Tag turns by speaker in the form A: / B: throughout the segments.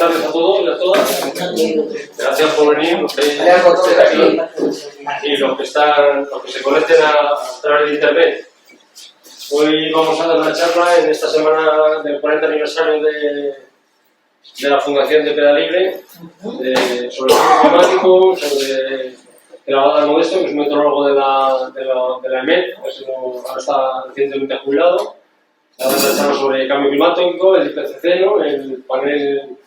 A: tardes a todos y a todas. Gracias por venir, los que estén aquí y los que se conecten a través de internet. Hoy vamos a dar una charla en esta semana del 40 aniversario de la Fundación de Pedalibre sobre el cambio climático, sobre el Abad Modesto, que es un meteorólogo de la EMET, ahora está recientemente jubilado. Vamos a charlar sobre el cambio climático, el IPCC, ¿no? El panel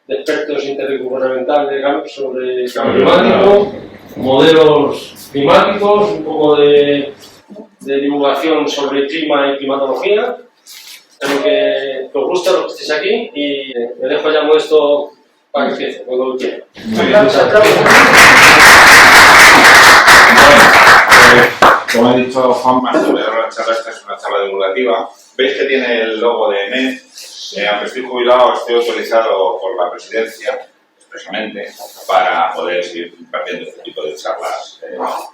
A: de expertos intergubernamental sobre el cambio climático, modelos climáticos, un poco de divulgación sobre clima y climatología. Espero que os guste los que estéis aquí y me dejo ya Modesto para que empiece, cuando quiera.
B: Como ha dicho Juanma, la charla esta es una charla divulgativa. Veis que tiene el logo de EMET. Aunque estoy jubilado, estoy autorizado por la presidencia, expresamente, para poder seguir impartiendo este tipo de charlas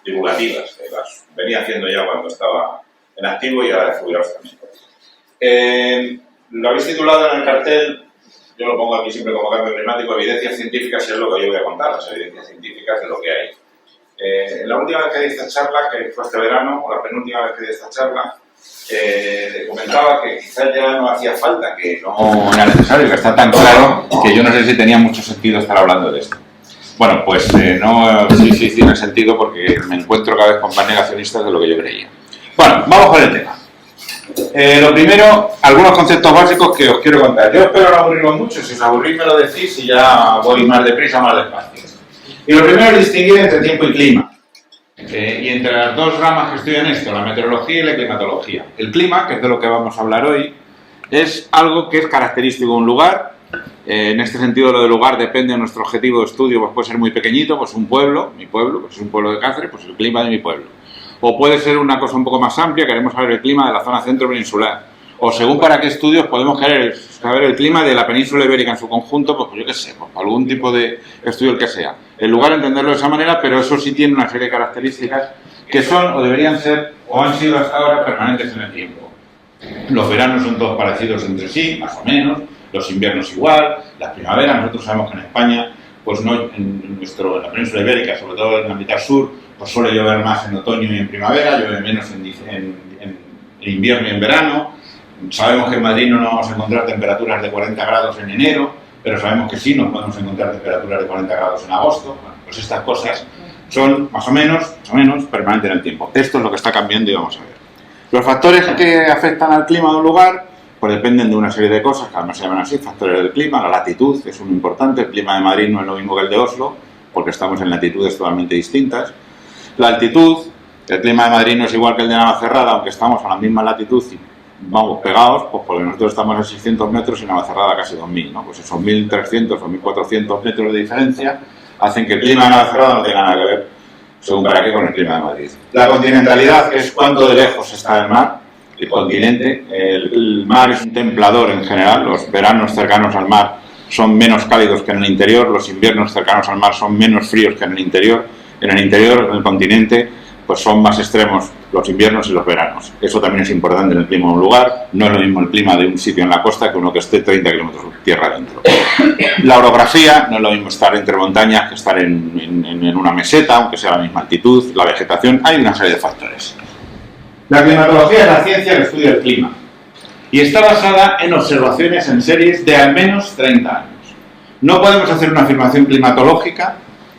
B: divulgativas, que las venía haciendo ya cuando estaba en activo y ahora de jubilados también. Lo habéis titulado en el cartel, yo lo pongo aquí siempre como cambio climático, evidencias científicas, y es lo que yo voy a contar, las evidencias científicas de lo que hay. La última vez que di esta charla, que fue este verano, o la penúltima vez que di esta charla, comentaba que quizás ya no hacía falta, que no era necesario, que está tan claro que yo no sé si tenía mucho sentido estar hablando de esto. Bueno, pues no, sí tiene sentido porque me encuentro cada vez con más negacionistas de lo que yo creía. Bueno, vamos con el tema. Lo primero, algunos conceptos básicos que os quiero contar. Yo espero no aburrirlos mucho, si os aburrís me lo decís y ya voy más deprisa o más despacio. Y lo primero es distinguir entre tiempo y clima. Y entre las dos ramas que estudian esto, la meteorología y la climatología. El clima, que es de lo que vamos a hablar hoy, es algo que es característico de un lugar. En este sentido, lo del lugar depende de nuestro objetivo de estudio, pues puede ser muy pequeñito, pues un pueblo, mi pueblo, pues es un pueblo de Cáceres, pues el clima de mi pueblo. O puede ser una cosa un poco más amplia, queremos saber el clima de la zona centro peninsular. O según para qué estudios podemos querer saber el clima de la península ibérica en su conjunto, pues yo qué sé, pues algún tipo de estudio el que sea. El lugar entenderlo de esa manera, pero eso sí tiene una serie de características que son o deberían ser o han sido hasta ahora permanentes en el tiempo. Los veranos son todos parecidos entre sí, más o menos, los inviernos igual, las primaveras, nosotros sabemos que en España, pues no, en la península ibérica, sobre todo en la mitad sur, pues suele llover más en otoño y en primavera, llueve menos en invierno y en verano. Sabemos que en Madrid no nos vamos a encontrar temperaturas de 40 grados en enero, pero sabemos que sí nos podemos encontrar temperaturas de 40 grados en agosto. Bueno, pues estas cosas son más o menos permanentes en el tiempo. Esto es lo que está cambiando y vamos a ver. Los factores que afectan al clima de un lugar pues dependen de una serie de cosas, que además se llaman así, factores del clima. La latitud es uno importante, el clima de Madrid no es lo mismo que el de Oslo, porque estamos en latitudes totalmente distintas. La altitud, el clima de Madrid no es igual que el de Navacerrada, aunque estamos a la misma latitud y vamos pegados, pues porque nosotros estamos a 600 metros y Navacerrada casi 2000, ¿no? Pues esos 1300 o 1400 metros de diferencia hacen que el clima de Navacerrada no tenga nada que ver, según para qué, con el clima de Madrid. La continentalidad, que es cuánto de lejos está el mar, el continente. El mar es un templador en general, los veranos cercanos al mar son menos cálidos que en el interior, los inviernos cercanos al mar son menos fríos que en el interior. En el continente, pues son más extremos los inviernos y los veranos. Eso también es importante en el clima de un lugar. No es lo mismo el clima de un sitio en la costa que uno que esté 30 kilómetros tierra adentro. La orografía, no es lo mismo estar entre montañas que estar en una meseta, aunque sea la misma altitud. La vegetación, hay una serie de factores. La climatología es la ciencia que estudia el clima y está basada en observaciones en series de al menos 30 años. No podemos hacer una afirmación climatológica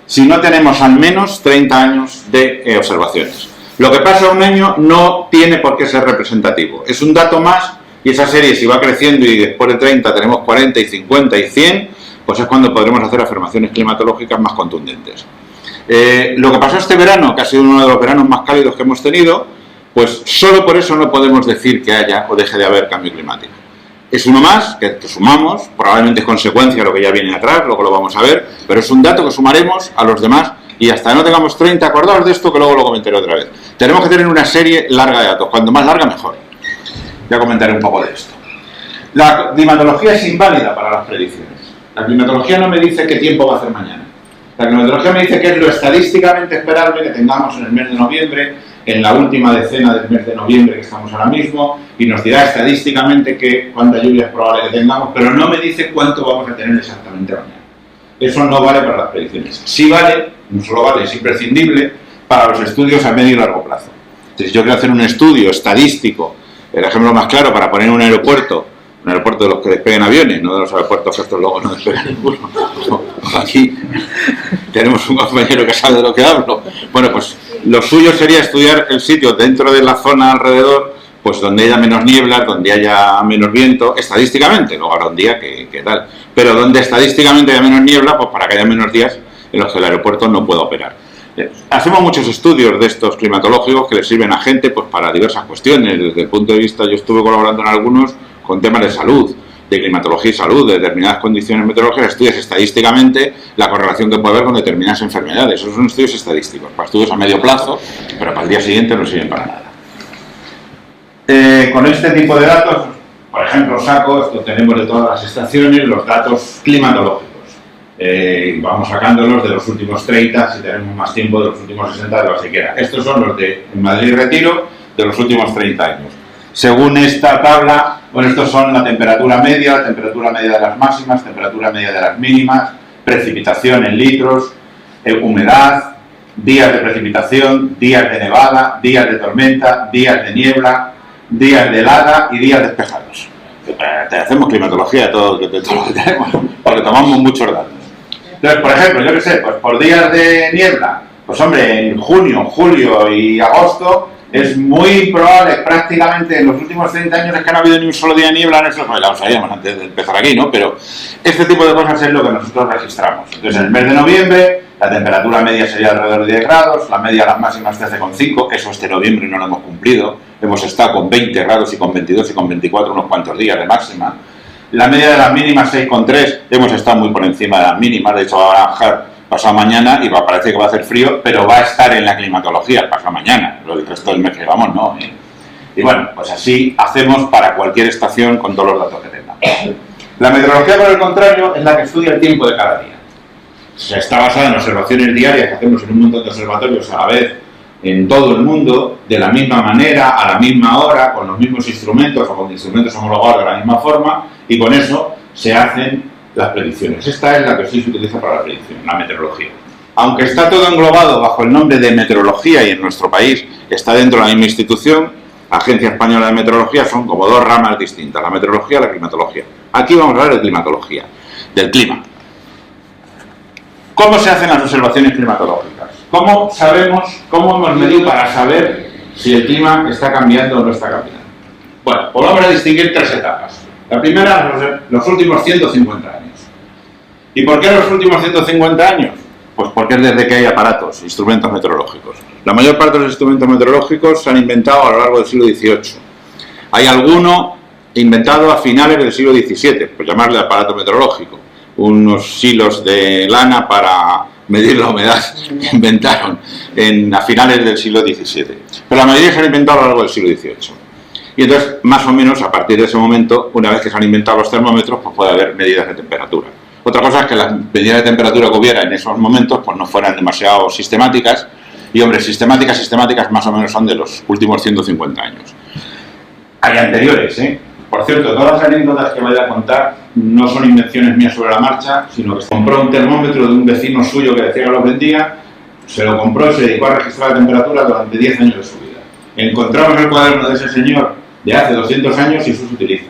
B: si no tenemos al menos 30 años de observaciones. Lo que pasa un año no tiene por qué ser representativo. Es un dato más y esa serie, si va creciendo y después de 30 tenemos 40 y 50 y 100, pues es cuando podremos hacer afirmaciones climatológicas más contundentes. Lo que pasó este verano, que ha sido uno de los veranos más cálidos que hemos tenido, pues solo por eso no podemos decir que haya o deje de haber cambio climático. Es uno más que sumamos, probablemente es consecuencia de lo que ya viene atrás, luego lo vamos a ver, pero es un dato que sumaremos a los demás y hasta que no tengamos 30, acordaos de esto que luego lo comentaré otra vez. Tenemos que tener una serie larga de datos, cuanto más larga mejor. Ya comentaré un poco de esto. La climatología es inválida para las predicciones. La climatología no me dice qué tiempo va a hacer mañana. La climatología me dice qué es lo estadísticamente esperable que tengamos en el mes de noviembre, en la última decena del mes de noviembre que estamos ahora mismo y nos dirá estadísticamente cuánta lluvia es probable que tengamos, pero no me dice cuánto vamos a tener exactamente mañana. Eso no vale para las predicciones. Sí vale, no solo vale, es imprescindible para los estudios a medio y largo plazo. Si yo quiero hacer un estudio estadístico, el ejemplo más claro para poner un aeropuerto de los que despeguen aviones, no de los aeropuertos que estos luego no despegan ninguno. Aquí tenemos un compañero que sabe de lo que hablo. Bueno, pues lo suyo sería estudiar el sitio dentro de la zona alrededor, pues donde haya menos niebla, donde haya menos viento, estadísticamente, luego habrá un día que tal, pero donde estadísticamente haya menos niebla, pues para que haya menos días en los que el aeropuerto no pueda operar. Hacemos muchos estudios de estos climatológicos que les sirven a gente pues para diversas cuestiones. Desde el punto de vista, yo estuve colaborando en algunos con temas de salud, de climatología y salud, de determinadas condiciones meteorológicas, estudias estadísticamente la correlación que puede haber con determinadas enfermedades. Esos son estudios estadísticos, para estudios a medio plazo, pero para el día siguiente no sirven para nada. Con este tipo de datos, por ejemplo, esto tenemos de todas las estaciones, los datos climatológicos. Vamos sacándolos de los últimos 30, si tenemos más tiempo, de los últimos 60, de lo que quiera. Estos son los de Madrid Retiro de los últimos 30 años. Según esta tabla, bueno, estos son la temperatura media de las máximas, temperatura media de las mínimas, precipitación en litros, humedad, días de precipitación, días de nevada, días de tormenta, días de niebla, días de helada y días despejados. Hacemos climatología de todo lo que tenemos, porque tomamos muchos datos. Entonces, por ejemplo, yo qué sé, pues por días de niebla, pues hombre, en junio, julio y agosto es muy probable, prácticamente en los últimos 30 años es que no ha habido ni un solo día de niebla en eso, pues lo sabíamos antes de empezar aquí, ¿no? Pero este tipo de cosas es lo que nosotros registramos. Entonces, en el mes de noviembre, la temperatura media sería alrededor de 10 grados, la media las máximas 13,5, eso este noviembre no lo hemos cumplido, hemos estado con 20 grados y con 22 y con 24 unos cuantos días de máxima. La media de las mínimas 6,3, hemos estado muy por encima de las mínimas, de hecho va a bajar pasado mañana y parece que va a hacer frío, pero va a estar en la climatología pasado mañana, lo del resto del mes que vamos no. Y bueno, pues así hacemos para cualquier estación con todos los datos que tengamos. La meteorología, por el contrario, es la que estudia el tiempo de cada día. Está basada en observaciones diarias que hacemos en un montón de observatorios a la vez en todo el mundo, de la misma manera, a la misma hora, con los mismos instrumentos o con instrumentos homologados de la misma forma, y con eso se hacen las predicciones. Esta es la que sí se utiliza para la predicción, la meteorología. Aunque está todo englobado bajo el nombre de meteorología y en nuestro país está dentro de la misma institución, Agencia Española de Meteorología, son como dos ramas distintas, la meteorología y la climatología. Aquí vamos a hablar de climatología, del clima. ¿Cómo se hacen las observaciones climatológicas? ¿Cómo hemos medido para saber si el clima está cambiando o no está cambiando? Bueno, pues vamos a distinguir tres etapas. La primera, los últimos 150 años. ¿Y por qué los últimos 150 años? Pues porque es desde que hay aparatos, instrumentos meteorológicos. La mayor parte de los instrumentos meteorológicos se han inventado a lo largo del siglo XVIII. Hay alguno inventado a finales del siglo XVII, por llamarle aparato meteorológico. Unos silos de lana para medir la humedad que inventaron a finales del siglo XVII. Pero la mayoría se han inventado a lo largo del siglo XVIII. Y entonces, más o menos, a partir de ese momento, una vez que se han inventado los termómetros, pues puede haber medidas de temperatura. Otra cosa es que las medidas de temperatura que hubiera en esos momentos pues no fueran demasiado sistemáticas. Y, hombre, sistemáticas más o menos son de los últimos 150 años. Hay anteriores, ¿eh? Por cierto, todas las anécdotas que voy a contar no son invenciones mías sobre la marcha, sino que se compró un termómetro de un vecino suyo que decía que los vendía, se lo compró y se dedicó a registrar la temperatura durante 10 años de su vida. Encontramos el cuaderno de ese señor de hace 200 años y eso se utiliza.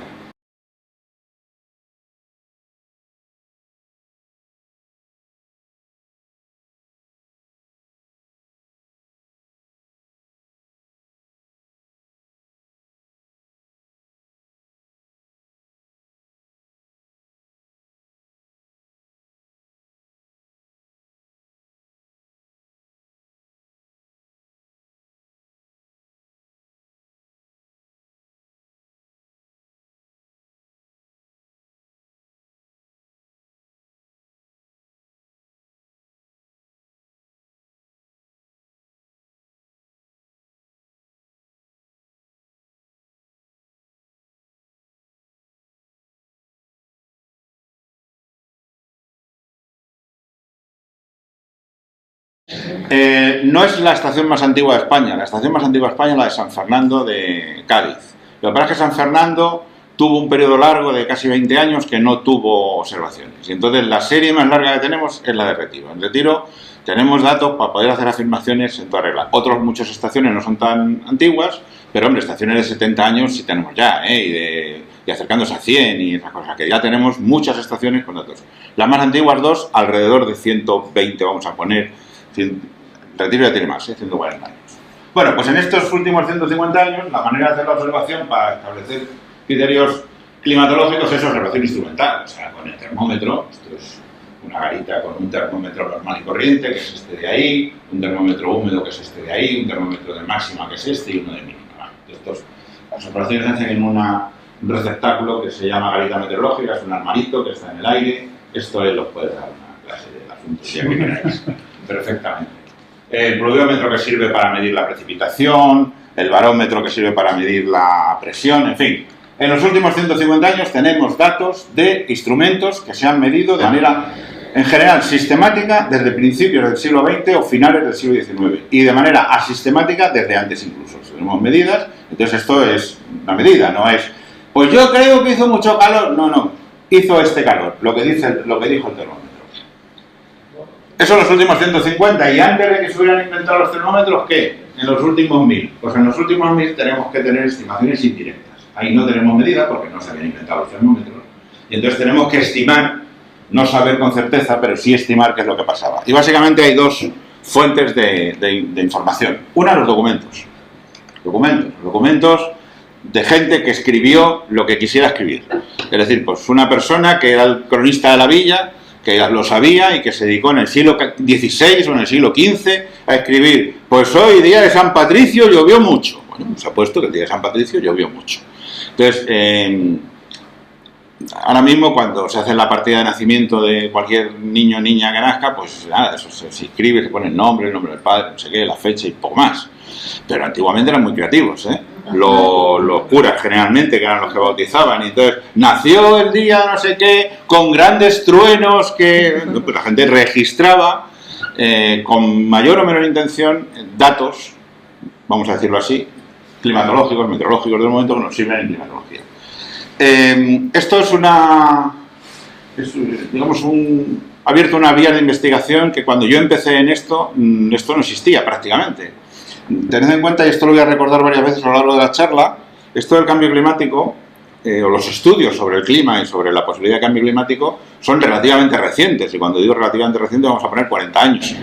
B: No es la estación más antigua de España. La estación más antigua de España es la de San Fernando de Cádiz. Lo que pasa es que San Fernando tuvo un periodo largo de casi 20 años que no tuvo observaciones. Y entonces la serie más larga que tenemos es la de Retiro. En Retiro tenemos datos para poder hacer afirmaciones en toda regla. Muchas estaciones no son tan antiguas, pero hombre, estaciones de 70 años sí tenemos ya, y acercándose a 100 y esas cosas, que ya tenemos muchas estaciones con datos. Las más antiguas dos, alrededor de 120, vamos a poner. Retiro ya tiene más, 140 años. Bueno, pues en estos últimos 150 años, la manera de hacer la observación para establecer criterios climatológicos es observación instrumental, o sea, con el termómetro. Esto es una garita con un termómetro normal y corriente, que es este de ahí, un termómetro húmedo, que es este de ahí, un termómetro de máxima, que es este, y uno de mínima. Las observaciones se hacen en un receptáculo que se llama garita meteorológica, es un armarito que está en el aire. Esto los puede dar una clase de asuntos ya que queráis, perfectamente. El pluviómetro, que sirve para medir la precipitación, el barómetro, que sirve para medir la presión, en fin. En los últimos 150 años tenemos datos de instrumentos que se han medido de manera, en general, sistemática desde principios del siglo XX o finales del siglo XIX, y de manera asistemática desde antes incluso. Tenemos medidas, entonces esto es una medida, no es, pues yo creo que hizo mucho calor, no, hizo este calor, lo que dijo el termómetro. Eso en los últimos 150, y antes de que se hubieran inventado los termómetros, ¿qué? En los últimos 1000. Pues en los últimos 1000 tenemos que tener estimaciones indirectas. Ahí no tenemos medida porque no se habían inventado los termómetros. Y entonces tenemos que estimar, no saber con certeza, pero sí estimar qué es lo que pasaba. Y básicamente hay dos fuentes de información. Una, los documentos. Documentos de gente que escribió lo que quisiera escribir. Es decir, pues una persona que era el cronista de la villa, que lo sabía y que se dedicó en el siglo XVI o en el siglo XV a escribir, pues hoy, día de San Patricio, llovió mucho. Bueno, se ha puesto que el día de San Patricio llovió mucho. Entonces, ahora mismo cuando se hace la partida de nacimiento de cualquier niño o niña que nazca, pues nada, eso se inscribe, se pone el nombre del padre, no sé qué, la fecha y poco más. Pero antiguamente eran muy creativos, los curas generalmente, que eran los que bautizaban, y entonces nació el día no sé qué, con grandes truenos, que pues la gente registraba con mayor o menor intención datos, vamos a decirlo así, climatológicos, meteorológicos del momento, que nos sirven en climatología. Esto es digamos, ha abierto una vía de investigación que cuando yo empecé en esto no existía prácticamente. Tened en cuenta, y esto lo voy a recordar varias veces a lo largo de la charla, esto del cambio climático, o los estudios sobre el clima y sobre la posibilidad de cambio climático, son relativamente recientes, y cuando digo relativamente recientes vamos a poner 40 años.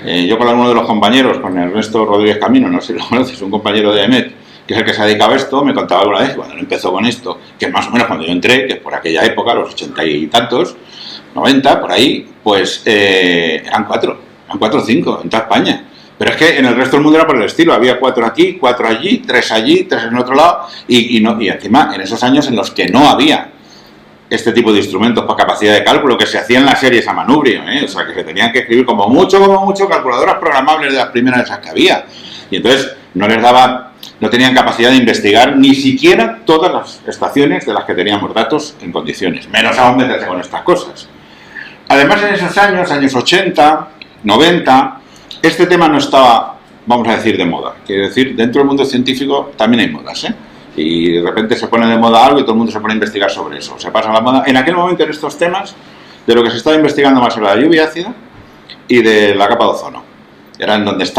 B: Yo con alguno de los compañeros, con Ernesto Rodríguez Camino, no sé si lo conoces, un compañero de EMET, que es el que se ha dedicado a esto, me contaba alguna vez que cuando él empezó con esto, que más o menos cuando yo entré, que es por aquella época, los 80 y tantos, 90, por ahí, pues eran 4 o 5 en toda España. Pero es que en el resto del mundo era por el estilo, había 4 aquí, 4 allí, 3 en otro lado, y encima en esos años en los que no había este tipo de instrumentos para capacidad de cálculo, que se hacían las series a manubrio, o sea, que se tenían que escribir como mucho, calculadoras programables de las primeras esas que había. Y entonces no tenían capacidad de investigar ni siquiera todas las estaciones de las que teníamos datos en condiciones, menos aún meterse con estas cosas. Además, en esos años 80, 90, este tema no estaba, vamos a decir, de moda. Quiere decir, dentro del mundo científico también hay modas, y de repente se pone de moda algo y todo el mundo se pone a investigar sobre eso. Se pasa la moda. En aquel momento, en estos temas, de lo que se estaba investigando más era la lluvia ácida y de la capa de ozono. Eran donde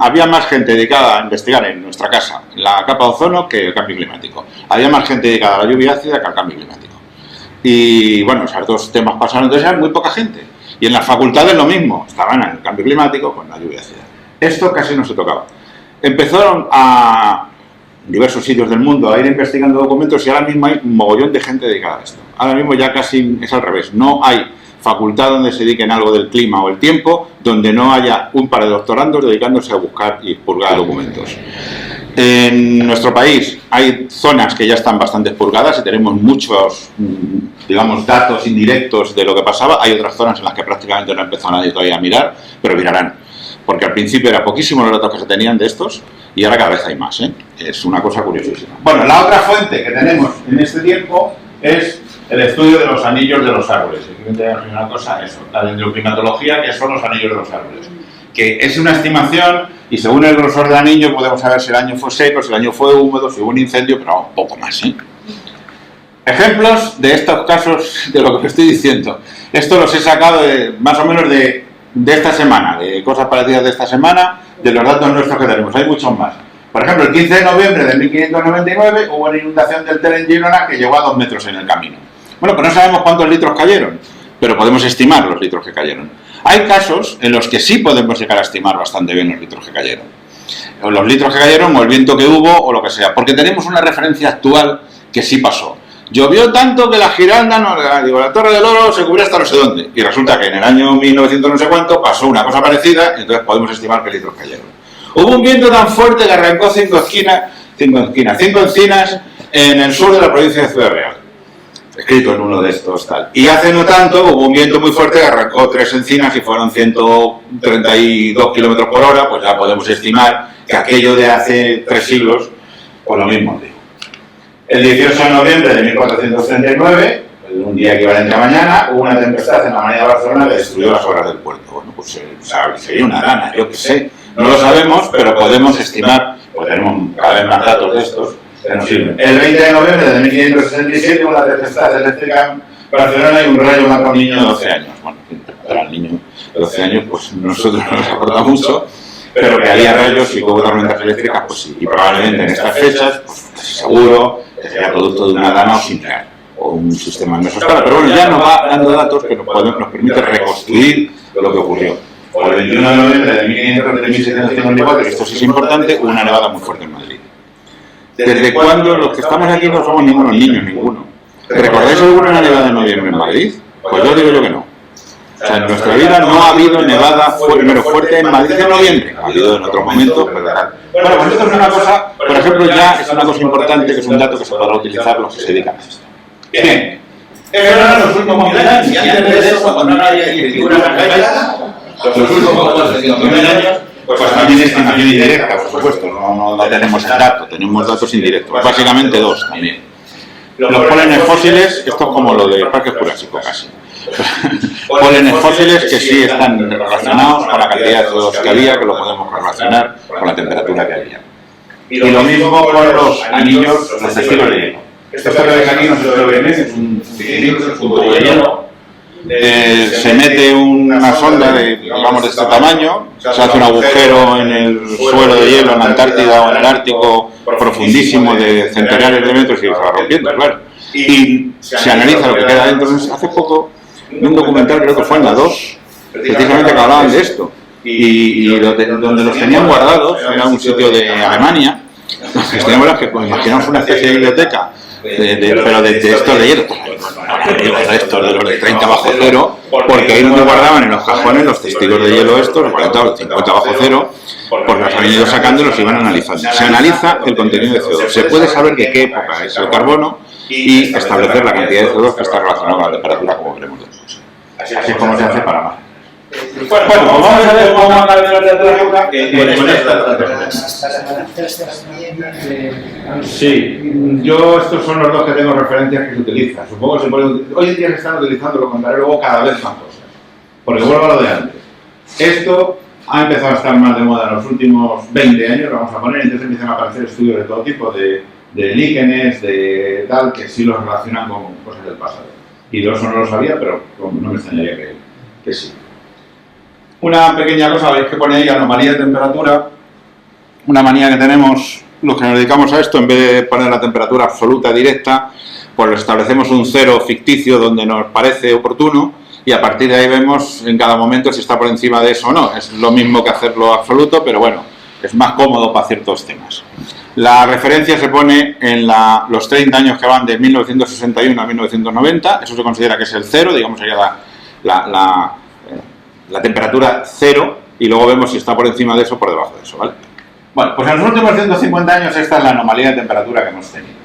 B: había más gente dedicada a investigar en nuestra casa la capa de ozono que el cambio climático. Había más gente dedicada a la lluvia ácida que al cambio climático. Y bueno, esos dos temas pasaron, entonces eran muy poca gente. Y en las facultades lo mismo, estaban en el cambio climático con la lluvia ácida. Esto casi no se tocaba. Empezaron a diversos sitios del mundo a ir investigando documentos y ahora mismo hay un mogollón de gente dedicada a esto. Ahora mismo ya casi es al revés, no hay facultad donde se dediquen algo del clima o el tiempo, donde no haya un par de doctorandos dedicándose a buscar y purgar documentos. En nuestro país hay zonas que ya están bastante purgadas y tenemos muchos, digamos, datos indirectos de lo que pasaba. Hay otras zonas en las que prácticamente no ha empezado nadie todavía a mirar, pero mirarán. Porque al principio era poquísimo los datos que se tenían de estos y ahora cada vez hay más, Es una cosa curiosísima. Bueno, la otra fuente que tenemos en este tiempo es el estudio de los anillos de los árboles. Simplemente una cosa, eso, la dendroclimatología, que son los anillos de los árboles. que es una estimación y según el grosor del anillo podemos saber si el año fue seco, si el año fue húmedo, si hubo un incendio, pero un poco más, ¿eh? Ejemplos de estos casos de lo que estoy diciendo. Esto los he sacado más o menos de esta semana, de cosas parecidas de esta semana, de los datos nuestros que tenemos. Hay muchos más. Por ejemplo, el 15 de noviembre de 1599 hubo una inundación del Ter en Girona que llegó a 2 metros en el camino. Bueno, pues no sabemos cuántos litros cayeron, pero podemos estimar los litros que cayeron. Hay casos en los que sí podemos llegar a estimar bastante bien los litros que cayeron. O los litros que cayeron, o el viento que hubo, o lo que sea, porque tenemos una referencia actual que sí pasó. Llovió tanto que la Giralda, la Torre del Oro se cubrió hasta no sé dónde. Y resulta que en el año 1900 no sé cuánto pasó una cosa parecida, y entonces podemos estimar qué litros cayeron. Hubo un viento tan fuerte que arrancó 5 encinas en el sur de la provincia de Ciudad Real. Escrito en uno de estos tal. Y hace no tanto hubo un viento muy fuerte que arrancó 3 encinas y fueron 132 kilómetros por hora, pues ya podemos estimar que aquello de hace 3 siglos, pues lo mismo digo. El 18 de noviembre de 1439, un día equivalente a mañana, hubo una tempestad en la Marina de Barcelona que destruyó las obras del puerto. Bueno, pues sería una rana, yo qué sé. No lo sabemos, pero podemos estimar, pues tenemos cada vez más datos de estos que nos sirven. El 20 de noviembre de 1567, una tempestad eléctrica en Barcelona y un rayo mató a un niño de 12 años. Bueno, para el niño de 12 años, pues nosotros no nos aporta mucho, pero que había rayos y hubo tormentas eléctricas, pues sí. Y probablemente en estas fechas, pues seguro que sería producto de una dana o similar, o un sistema en escala. Pero bueno, ya nos va dando datos que nos permite reconstruir lo que ocurrió. O el 21 de noviembre de 1754, que esto sí es importante, hubo una nevada muy fuerte en Madrid. ¿Desde cuándo los que estamos aquí no somos ningunos niños, ninguno? ¿Recordáis alguna nevada en noviembre en Madrid? Pues yo digo yo que no. O sea, en nuestra vida no ha habido nevada primero fuerte en Madrid en noviembre. Ha habido en otros momentos, ¿verdad? Bueno, pues esto es una cosa, por ejemplo, ya es una cosa importante, que es un dato que se podrá utilizar los que se dedican a esto. Bien. Eso eran los últimos 1000 años. Y antes de eso, cuando no había escritura arcaica, los últimos 2000 años, pues también es estimación indirecta, por supuesto. No tenemos el dato, tenemos datos indirectos. Básicamente 2 también. Los pólenes fósiles, esto es como lo del Parque Jurásico casi. Pólenes fósiles que sí están relacionados con la cantidad de CO2 que había, que lo podemos relacionar con la temperatura que había. Y lo mismo con los anillos, los testigos de hielo. Este de aquí no se lo ven, es un cilindro, es un tubo de hielo. Se mete una sonda de este tamaño, se hace un agujero en el suelo de hielo en la Antártida o en el Ártico profundísimo de centenares de metros y se va rompiendo, claro. Y se analiza lo que queda dentro. Hace poco, en un documental, creo que fue en la 2, precisamente que hablaban de esto. Y donde los tenían guardados, era un sitio de Alemania, teníamos que imaginamos una especie de biblioteca, pero de estos de hielo, de estos de los de 30 bajo cero, porque ahí donde guardaban en los cajones los testigos de hielo estos, los 40 o 50 bajo cero, porque los habían ido sacando y los iban analizando. Se analiza el contenido de CO2, se puede saber de qué época es el carbono y establecer la cantidad de CO2 que está relacionada con la temperatura, como veremos después. Así es como se hace para más. Bueno, pues vamos a ver cómo va a cambiar la temperatura con esta. Sí, yo estos son los 2 que tengo referencias que se utilizan. Supongo que se pueden, hoy en día se están utilizando, lo contaré luego, cada vez más cosas. Porque vuelvo a lo de antes. Esto ha empezado a estar más de moda en los últimos 20 años, lo vamos a poner, entonces empiezan a aparecer estudios de todo tipo, de líquenes, de tal, que sí los relacionan con cosas del pasado. Y yo eso no lo sabía, pero no me extrañaría que sí. Una pequeña cosa, veis que pone ahí anomalía de temperatura, una manía que tenemos los que nos dedicamos a esto, en vez de poner la temperatura absoluta directa, pues establecemos un cero ficticio donde nos parece oportuno y a partir de ahí vemos en cada momento si está por encima de eso o no. Es lo mismo que hacerlo absoluto, pero bueno, es más cómodo para ciertos temas. La referencia se pone en los 30 años que van de 1961 a 1990, eso se considera que es el cero, digamos sería la temperatura cero, y luego vemos si está por encima de eso o por debajo de eso, ¿vale? Bueno, pues en los últimos 150 años esta es la anomalía de temperatura que hemos tenido.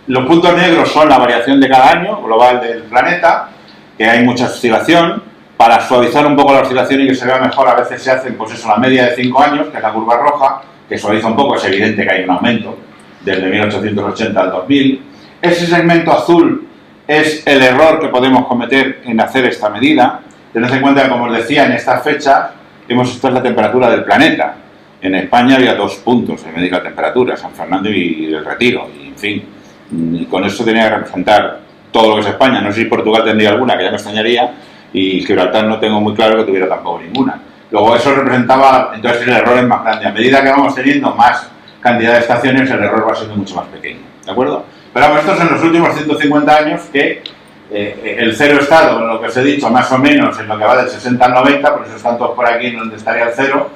B: Los puntos negros son la variación de cada año global del planeta, que hay mucha oscilación. Para suavizar un poco la oscilación y que se vea mejor, a veces se hacen, pues eso, la media de 5 años, que es la curva roja, que suaviza un poco, es evidente que hay un aumento desde 1880 al 2000. Ese segmento azul es el error que podemos cometer en hacer esta medida. tened en cuenta que, como os decía, en esta fecha esto es la temperatura del planeta. En España había 2 puntos de medir la temperatura, San Fernando y el Retiro, y en fin, y con eso tenía que representar todo lo que es España. No sé si Portugal tendría alguna, que ya me extrañaría, y Gibraltar no tengo muy claro que tuviera tampoco ninguna. Luego eso representaba, entonces el error es más grande. A medida que vamos teniendo más cantidad de estaciones, el error va siendo mucho más pequeño, ¿de acuerdo? Pero vamos, estos en los últimos 150 años que el cero estado, lo que os he dicho, más o menos en lo que va del 60 al 90, por eso están todos por aquí en donde estaría el cero,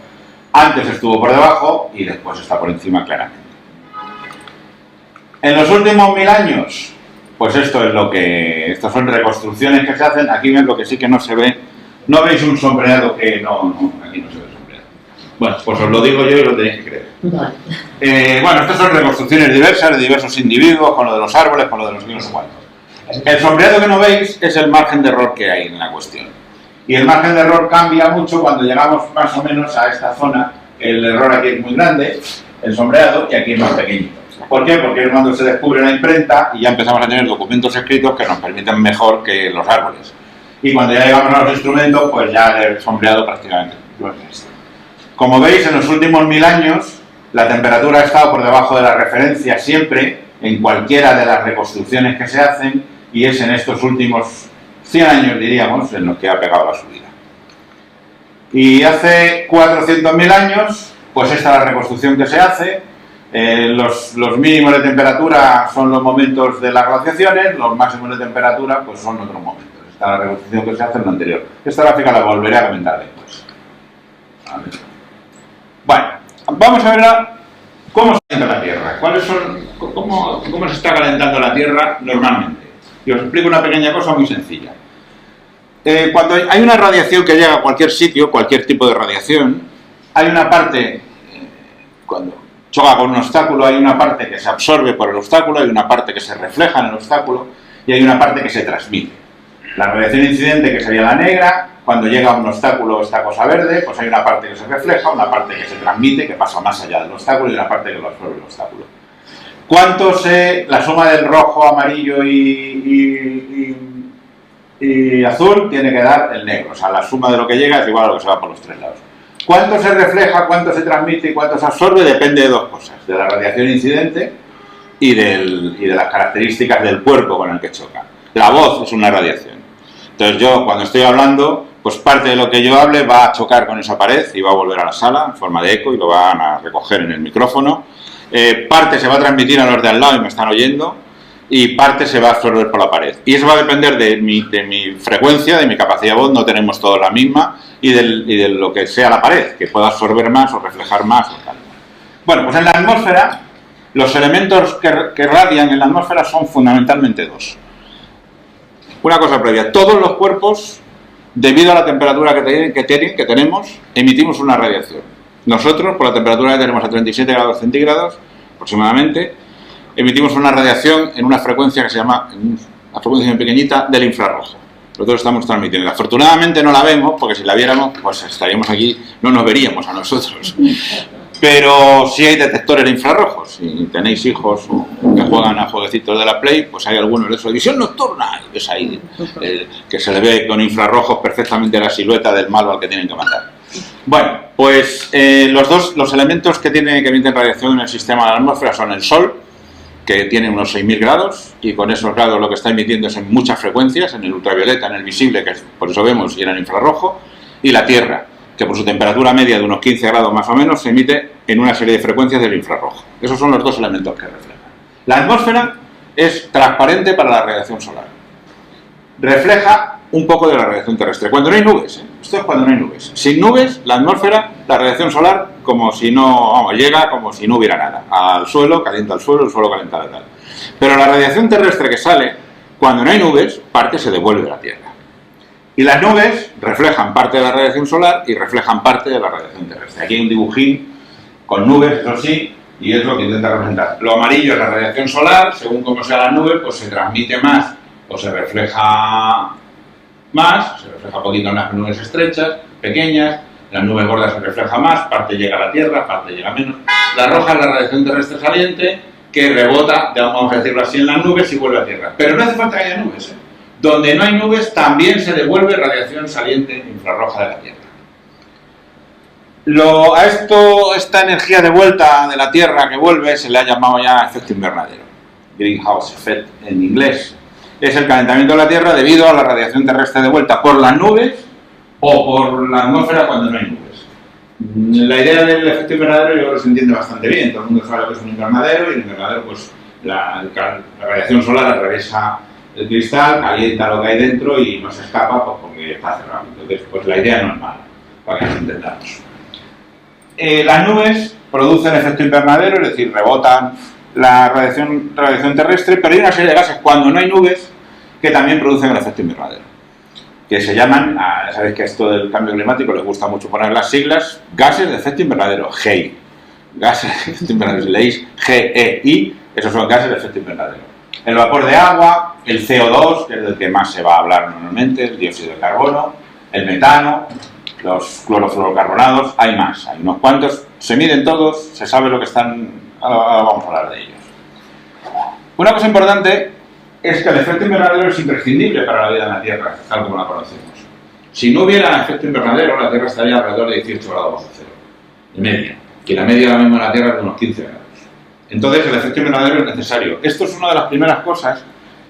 B: antes estuvo por debajo y después está por encima claramente. En los últimos 1000 años, pues estas son reconstrucciones que se hacen. Aquí ven lo que sí que no se ve. No veis un sombreado que no, aquí no se ve sombreado. Bueno, pues os lo digo yo y lo tenéis que creer. Bueno, estas son reconstrucciones diversas de diversos individuos, con lo de los árboles, con lo de los niños cuantos. El sombreado que no veis es el margen de error que hay en la cuestión. Y el margen de error cambia mucho cuando llegamos más o menos a esta zona. El error aquí es muy grande, el sombreado, y aquí es más pequeñito. ¿Por qué? Porque es cuando se descubre la imprenta y ya empezamos a tener documentos escritos que nos permiten mejor que los árboles. Y cuando ya llegamos a los instrumentos, pues ya el sombreado prácticamente no existe. Como veis, en los últimos 1000 años, la temperatura ha estado por debajo de la referencia siempre, en cualquiera de las reconstrucciones que se hacen, y es en estos últimos 100 años, diríamos, en los que ha pegado la subida. Y hace 400.000 años, pues esta es la reconstrucción que se hace. Los mínimos de temperatura son los momentos de las glaciaciones, los máximos de temperatura pues son otros momentos. Esta es la reconstrucción que se hace en lo anterior. Esta gráfica la volveré a comentar después. Bueno, vamos a ver cómo se calienta la Tierra. ¿Cómo se está calentando la Tierra normalmente? Y os explico una pequeña cosa muy sencilla. Cuando hay una radiación que llega a cualquier sitio, cualquier tipo de radiación, hay una parte, cuando choca con un obstáculo, hay una parte que se absorbe por el obstáculo, hay una parte que se refleja en el obstáculo y hay una parte que se transmite. La radiación incidente, que sería la negra, cuando llega a un obstáculo, esta cosa verde, pues hay una parte que se refleja, una parte que se transmite, que pasa más allá del obstáculo, y una parte que lo absorbe el obstáculo. La suma del rojo, amarillo y azul tiene que dar el negro. O sea, la suma de lo que llega es igual a lo que se va por los 3 lados. Cuánto se refleja, cuánto se transmite y cuánto se absorbe depende de 2 cosas: de la radiación incidente y de las características del cuerpo con el que choca. La voz es una radiación. Entonces yo, cuando estoy hablando, pues parte de lo que yo hable va a chocar con esa pared y va a volver a la sala en forma de eco y lo van a recoger en el micrófono. Parte se va a transmitir a los de al lado y me están oyendo, y parte se va a absorber por la pared. Y eso va a depender de mi frecuencia, de mi capacidad de voz. No tenemos todos la misma, y de lo que sea la pared, que pueda absorber más o reflejar más o tal. Bueno, pues en la atmósfera, los elementos que radian en la atmósfera son fundamentalmente 2. Una cosa previa: todos los cuerpos, debido a la temperatura que tenemos, emitimos una radiación. Nosotros, por la temperatura que tenemos a 37 grados centígrados aproximadamente, emitimos una radiación en una frecuencia que se llama, una frecuencia muy pequeñita, del infrarrojo. Nosotros estamos transmitiendo. Afortunadamente no la vemos, porque si la viéramos, pues estaríamos aquí, no nos veríamos a nosotros. Pero sí hay detectores de infrarrojos. Si tenéis hijos que juegan a jueguecitos de la Play, pues hay algunos de esos. Visión nocturna, y ves ahí que se le ve con infrarrojos perfectamente la silueta del malo al que tienen que matar. Bueno, pues los elementos que emiten radiación en el sistema de la atmósfera son el Sol, que tiene unos 6.000 grados, y con esos grados lo que está emitiendo es en muchas frecuencias, en el ultravioleta, en el visible, que por eso vemos, y en el infrarrojo, y la Tierra, que por su temperatura media de unos 15 grados más o menos, se emite en una serie de frecuencias del infrarrojo. Esos son los 2 elementos que reflejan. La atmósfera es transparente para la radiación solar. Refleja un poco de la radiación terrestre. Cuando no hay nubes, esto es cuando no hay nubes. Sin nubes, la atmósfera, la radiación solar, como si no, llega como si no hubiera nada. Al suelo, calienta el suelo calienta la tal. Pero la radiación terrestre que sale, cuando no hay nubes, parte se devuelve a la Tierra. Y las nubes reflejan parte de la radiación solar y reflejan parte de la radiación terrestre. Aquí hay un dibujín con nubes, eso sí, y es lo que intenta representar. Lo amarillo es la radiación solar, según cómo sea la nube, pues se transmite más o se refleja más, se refleja poquito en las nubes estrechas, pequeñas, en las nubes gordas se refleja más, parte llega a la Tierra, parte llega menos. La roja es la radiación terrestre saliente, que rebota, vamos a decirlo así, en las nubes y vuelve a Tierra. Pero no hace falta que haya nubes, Donde no hay nubes también se devuelve radiación saliente infrarroja de la Tierra. Esta energía de vuelta de la Tierra que vuelve se le ha llamado ya efecto invernadero, greenhouse effect en inglés. Es el calentamiento de la Tierra debido a la radiación terrestre de vuelta por las nubes o por la atmósfera cuando no hay nubes. La idea del efecto invernadero yo creo que se entiende bastante bien. Todo el mundo sabe lo que es un invernadero y el invernadero, pues la radiación solar atraviesa el cristal, calienta lo que hay dentro y no se escapa pues, porque está cerrado. Entonces, pues la idea no es mala, para que nos entendamos. Las nubes producen efecto invernadero, es decir, rebotan la radiación terrestre, pero hay una serie de gases cuando no hay nubes que también producen el efecto invernadero, que se llaman, ya sabéis que esto del cambio climático les gusta mucho poner las siglas, gases de efecto invernadero, GEI. Gases de efecto invernadero, si leéis GEI, esos son gases de efecto invernadero. El vapor de agua, el CO2, que es del que más se va a hablar normalmente, el dióxido de carbono, el metano, los clorofluorocarbonados, hay más, hay unos cuantos, se miden todos, se sabe lo que están, ahora vamos a hablar de ellos. Una cosa importante es que el efecto invernadero es imprescindible para la vida en la Tierra, tal como la conocemos. Si no hubiera efecto invernadero, la Tierra estaría alrededor de 18 grados bajo cero, de media, que la media ahora mismo en la Tierra es de unos 15 grados. Entonces el efecto invernadero es necesario. Esto es una de las primeras cosas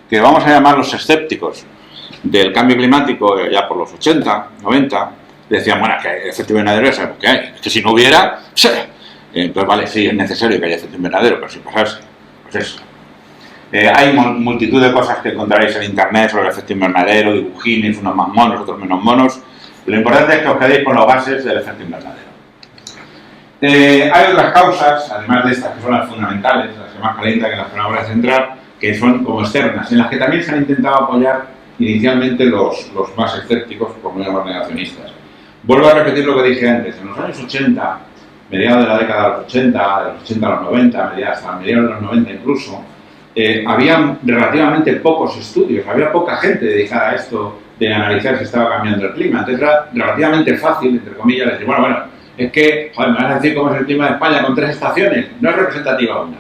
B: que vamos a llamar los escépticos del cambio climático, ya por los 80, 90, decían, bueno, que hay efecto invernadero, ya sabemos que hay, es que si no hubiera, ¡sí! Entonces, vale, sí, es necesario que haya efecto invernadero, pero si pasase, pues eso. Hay multitud de cosas que encontraréis en internet sobre el efecto invernadero, dibujines, unos más monos, otros menos monos. Lo importante es que os quedéis con los gases del efecto invernadero. Hay otras causas, además de estas que son las fundamentales, las que más calientan que las que no voy a centrar, que son como externas, en las que también se han intentado apoyar inicialmente los más escépticos, por no llamar negacionistas. Vuelvo a repetir lo que dije antes, en los años 80, mediados de la década de los 80, de los 80 a los 90, hasta mediados de los 90 incluso, había relativamente pocos estudios, había poca gente dedicada a esto de analizar si estaba cambiando el clima. Entonces era relativamente fácil, entre comillas, decir, bueno, es que, joder, me vas a decir cómo es el clima de España con 3 estaciones, no es representativa una.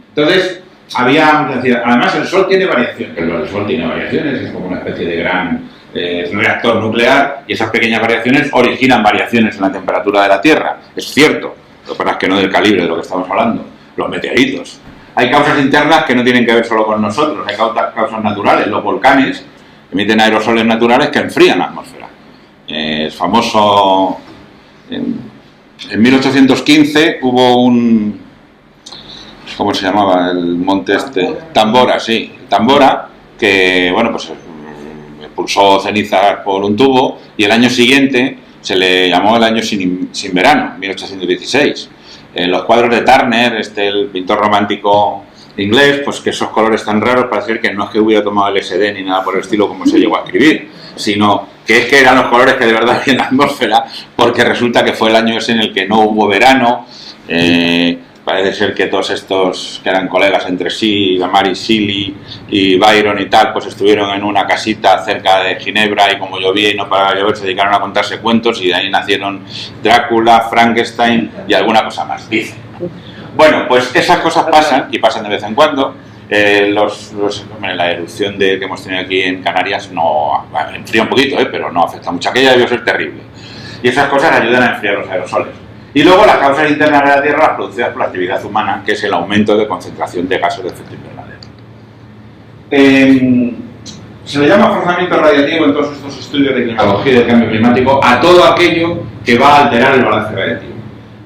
B: Entonces, además el Sol tiene variaciones, el Sol tiene variaciones, es como una especie de gran reactor nuclear y esas pequeñas variaciones originan variaciones en la temperatura de la Tierra, es cierto, lo que pasa es que no del calibre de lo que estamos hablando, los meteoritos. Hay causas internas que no tienen que ver solo con nosotros, hay causas naturales, los volcanes emiten aerosoles naturales que enfrían la atmósfera. Es famoso, en 1815 hubo un, ¿cómo se llamaba? El monte este, Tambora, sí, Tambora, que, bueno, pues expulsó cenizas por un tubo y el año siguiente se le llamó el año sin verano, 1816. Los cuadros de Turner, el pintor romántico inglés, pues que esos colores tan raros parece que no es que hubiera tomado LSD ni nada por el estilo como se llegó a escribir, sino que es que eran los colores que de verdad había en la atmósfera, porque resulta que fue el año ese en el que no hubo verano. Parece ser que todos estos que eran colegas entre sí, Mary Shelley y Byron y tal, pues estuvieron en una casita cerca de Ginebra y como llovía y no paraba de llover, se dedicaron a contarse cuentos y de ahí nacieron Drácula, Frankenstein y alguna cosa más, dicen. Bueno, pues esas cosas pasan y pasan de vez en cuando. La erupción que hemos tenido aquí en Canarias no enfría un poquito, pero no afecta mucho. Aquella debió ser terrible. Y esas cosas ayudan a enfriar los aerosoles. Y luego las causas internas de la Tierra, las producidas por la actividad humana, que es el aumento de concentración de gases de efecto invernadero. Se le llama forzamiento radiativo en todos estos estudios de climatología y de cambio climático a todo aquello que va a alterar el balance radiativo.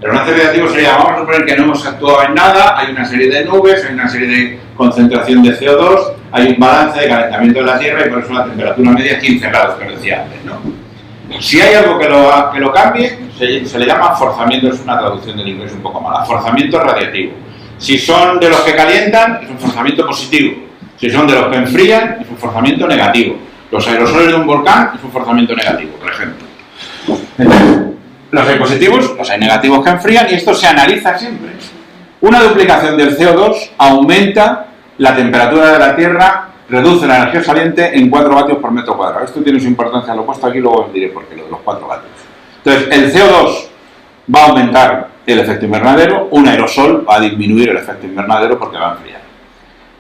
B: El balance radiativo sería, vamos a suponer que no hemos actuado en nada, hay una serie de nubes, hay una serie de concentración de CO2, hay un balance de calentamiento de la Tierra y por eso la temperatura media es 15 grados, que os decía antes, ¿no? Si hay algo que lo cambie, se le llama forzamiento, es una traducción del inglés un poco mala, forzamiento radiativo. Si son de los que calientan, es un forzamiento positivo. Si son de los que enfrían, es un forzamiento negativo. Los aerosoles de un volcán es un forzamiento negativo, por ejemplo. Entonces, los hay positivos, los hay negativos que enfrían y esto se analiza siempre. Una duplicación del CO2 aumenta la temperatura de la Tierra, reduce la energía saliente en 4 vatios por metro cuadrado. Esto tiene su importancia, lo he puesto aquí, luego os diré por qué, lo de los 4 vatios. Entonces, el CO2 va a aumentar el efecto invernadero, un aerosol va a disminuir el efecto invernadero porque va a enfriar.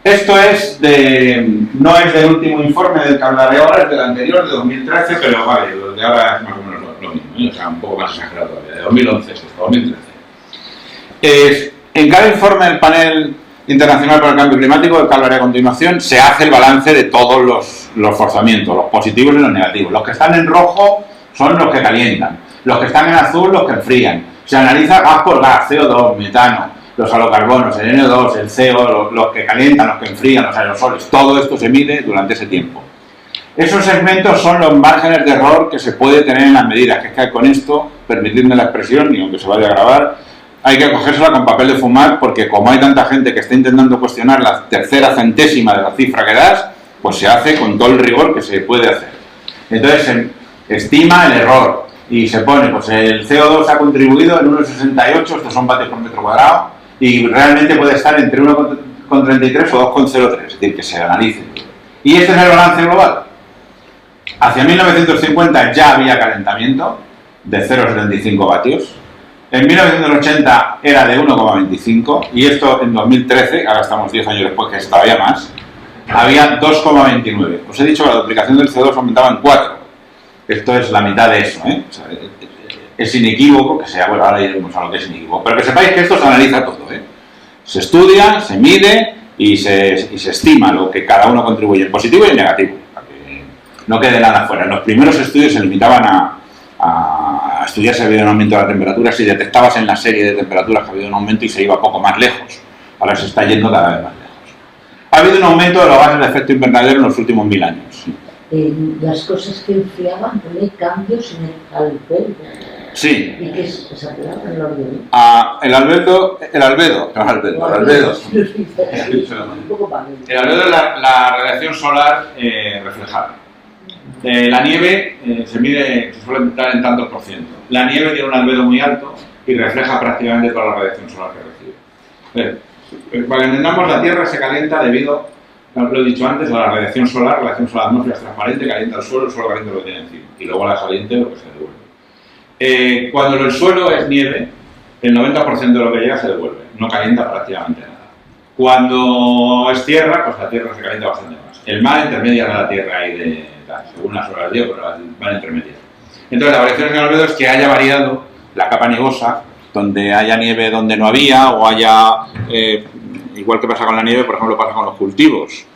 B: Esto no es del último informe del que hablaré ahora, es del anterior, de 2013, pero vale, lo de ahora es más o menos lo mismo, ¿eh? O sea, un poco más exagerado todavía, de 2011 es esto, 2013. En cada informe del Panel Internacional para el Cambio Climático, del que hablaré a continuación, se hace el balance de todos los forzamientos, los positivos y los negativos. Los que están en rojo son los que calientan, los que están en azul los que enfrían. Se analiza gas por gas, CO2, metano, los halocarbonos, el NO2, el CO, los que calientan, los que enfrían, los aerosoles. Todo esto se mide durante ese tiempo. Esos segmentos son los márgenes de error que se puede tener en las medidas, que es que con esto, permitidme la expresión, y aunque se vaya a grabar, hay que cogérsela con papel de fumar, porque como hay tanta gente que está intentando cuestionar la tercera centésima de la cifra que das, pues se hace con todo el rigor que se puede hacer. Entonces se estima el error y se pone, pues el CO2 ha contribuido en 1,68, estos son vatios por metro cuadrado, y realmente puede estar entre 1,33 o 2,03, es decir, que se analice. Y este es el balance global. Hacia 1950 ya había calentamiento de 0,75 vatios. En 1980 era de 1,25 y esto en 2013, ahora estamos 10 años después, que es todavía más, había 2,29. Os he dicho que la duplicación del CO2 aumentaba en 4. Esto es la mitad de eso, ¿eh? O sea, es inequívoco que sea, bueno, ahora iremos a lo que es inequívoco, pero que sepáis que esto se analiza todo, ¿eh? Se estudia, se mide y se estima lo que cada uno contribuye, en positivo y en negativo, para que no quede nada fuera. En los primeros estudios se limitaban a estudiar si ha habido un aumento de la temperatura, si detectabas en la serie de temperaturas que ha habido un aumento y se iba poco más lejos. Ahora se está yendo cada vez más lejos. Ha habido un aumento de los gases de efecto invernadero en los últimos 1000 años. Sí.
C: Las cosas que enfriaban, ¿no hay cambios en el albedo?
B: Sí.
C: ¿Y qué es esa palabra? El albedo.
B: El albedo es la radiación solar reflejada. La nieve se mide, se suele entrar en tantos por ciento. La nieve tiene un albedo muy alto y refleja prácticamente toda la radiación solar que recibe. Para que entendamos, la Tierra se calienta debido, lo he dicho antes, a la radiación solar. La radiación solar atmósfera es transparente, calienta el suelo calienta lo que tiene encima. Y luego la caliente lo que se devuelve. Cuando el suelo es nieve, el 90% de lo que llega se devuelve. No calienta prácticamente nada. Cuando es tierra, pues la Tierra se calienta bastante más. El mar intermedia de la Tierra y según las horas del día, pero el mar intermedia. Entonces la variación en el albedo es que haya variado la capa nevosa, donde haya nieve donde no había, o haya, igual que pasa con la nieve, por ejemplo, pasa con los cultivos.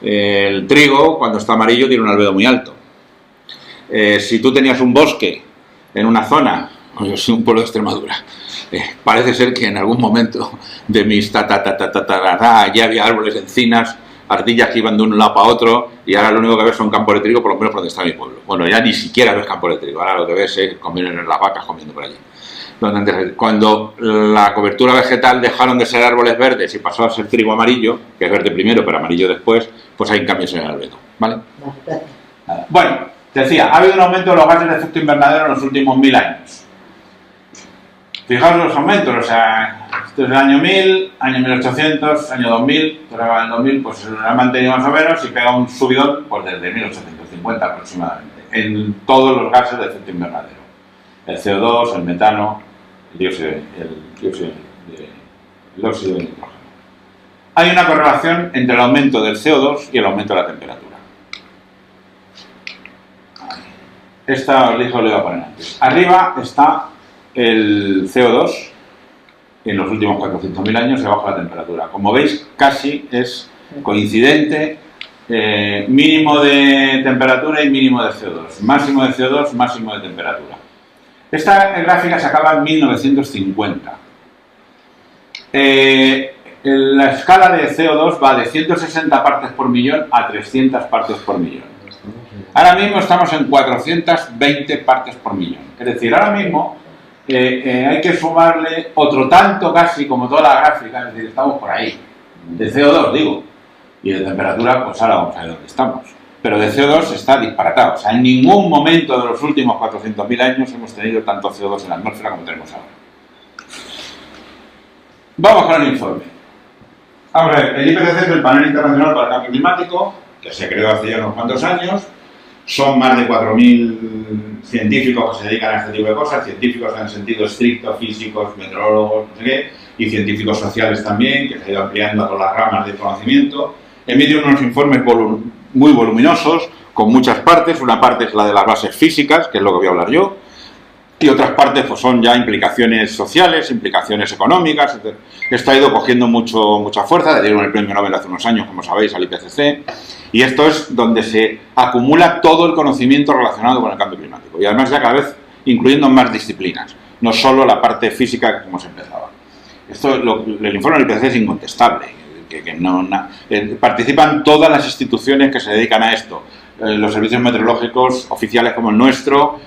B: El trigo, cuando está amarillo, tiene un albedo muy alto. Si tú tenías un bosque en una zona, yo soy un pueblo de Extremadura, parece ser que en algún momento de mis ya había árboles de encinas, ardillas que iban de un lado para otro, y ahora lo único que ves son campos de trigo, por lo menos por donde está mi pueblo. Bueno, ya ni siquiera ves campos de trigo, ahora lo que ves es comiendo las vacas comiendo por allí. Cuando la cobertura vegetal dejaron de ser árboles verdes y pasó a ser trigo amarillo, que es verde primero pero amarillo después, pues hay cambios en el albedo, ¿vale? Bueno, decía, ha habido un aumento de los gases de efecto invernadero en los últimos 1000 años. Fijaos los aumentos, o sea, esto es el año 1000, año 1800, año 2000, pues ahora en el 2000 pues se lo han mantenido más o menos y pega un subidón pues desde 1850 aproximadamente, en todos los gases de efecto invernadero. El CO2, el metano, el dióxido de nitrógeno. Hay una correlación entre el aumento del CO2 y el aumento de la temperatura. Esta os lo iba a poner antes. Arriba está el CO2 en los últimos 400.000 años y abajo la temperatura. Como veis, casi es coincidente, mínimo de temperatura y mínimo de CO2. Máximo de CO2, máximo de temperatura. Esta gráfica se acaba en 1950. La escala de CO2 va de 160 partes por millón a 300 partes por millón. Ahora mismo estamos en 420 partes por millón. Es decir, ahora mismo hay que sumarle otro tanto casi como toda la gráfica, es decir, estamos por ahí. De CO2, digo. Y de temperatura, pues ahora vamos a ver dónde estamos. Pero de CO2 está disparatado. O sea, en ningún momento de los últimos 400.000 años hemos tenido tanto CO2 en la atmósfera como tenemos ahora. Vamos con el informe. Vamos a ver, el IPCC es el Panel Internacional para el Cambio Climático, que se creó hace ya unos cuantos años. Son más de 4.000 científicos que se dedican a este tipo de cosas, científicos en el sentido estricto, físicos, meteorólogos, no sé qué, y científicos sociales también, que se ha ido ampliando con las ramas del conocimiento. Emite unos informes muy voluminosos, con muchas partes. Una parte es la de las bases físicas, que es lo que voy a hablar yo, y otras partes pues, son ya implicaciones sociales, implicaciones económicas, etc. Esto ha ido cogiendo mucha fuerza. Le dieron el premio Nobel hace unos años, como sabéis, al IPCC, y esto es donde se acumula todo el conocimiento relacionado con el cambio climático, y además ya cada vez incluyendo más disciplinas, no solo la parte física como se empezaba. El informe del IPCC es incontestable, participan todas las instituciones que se dedican a esto, los servicios meteorológicos oficiales como el nuestro,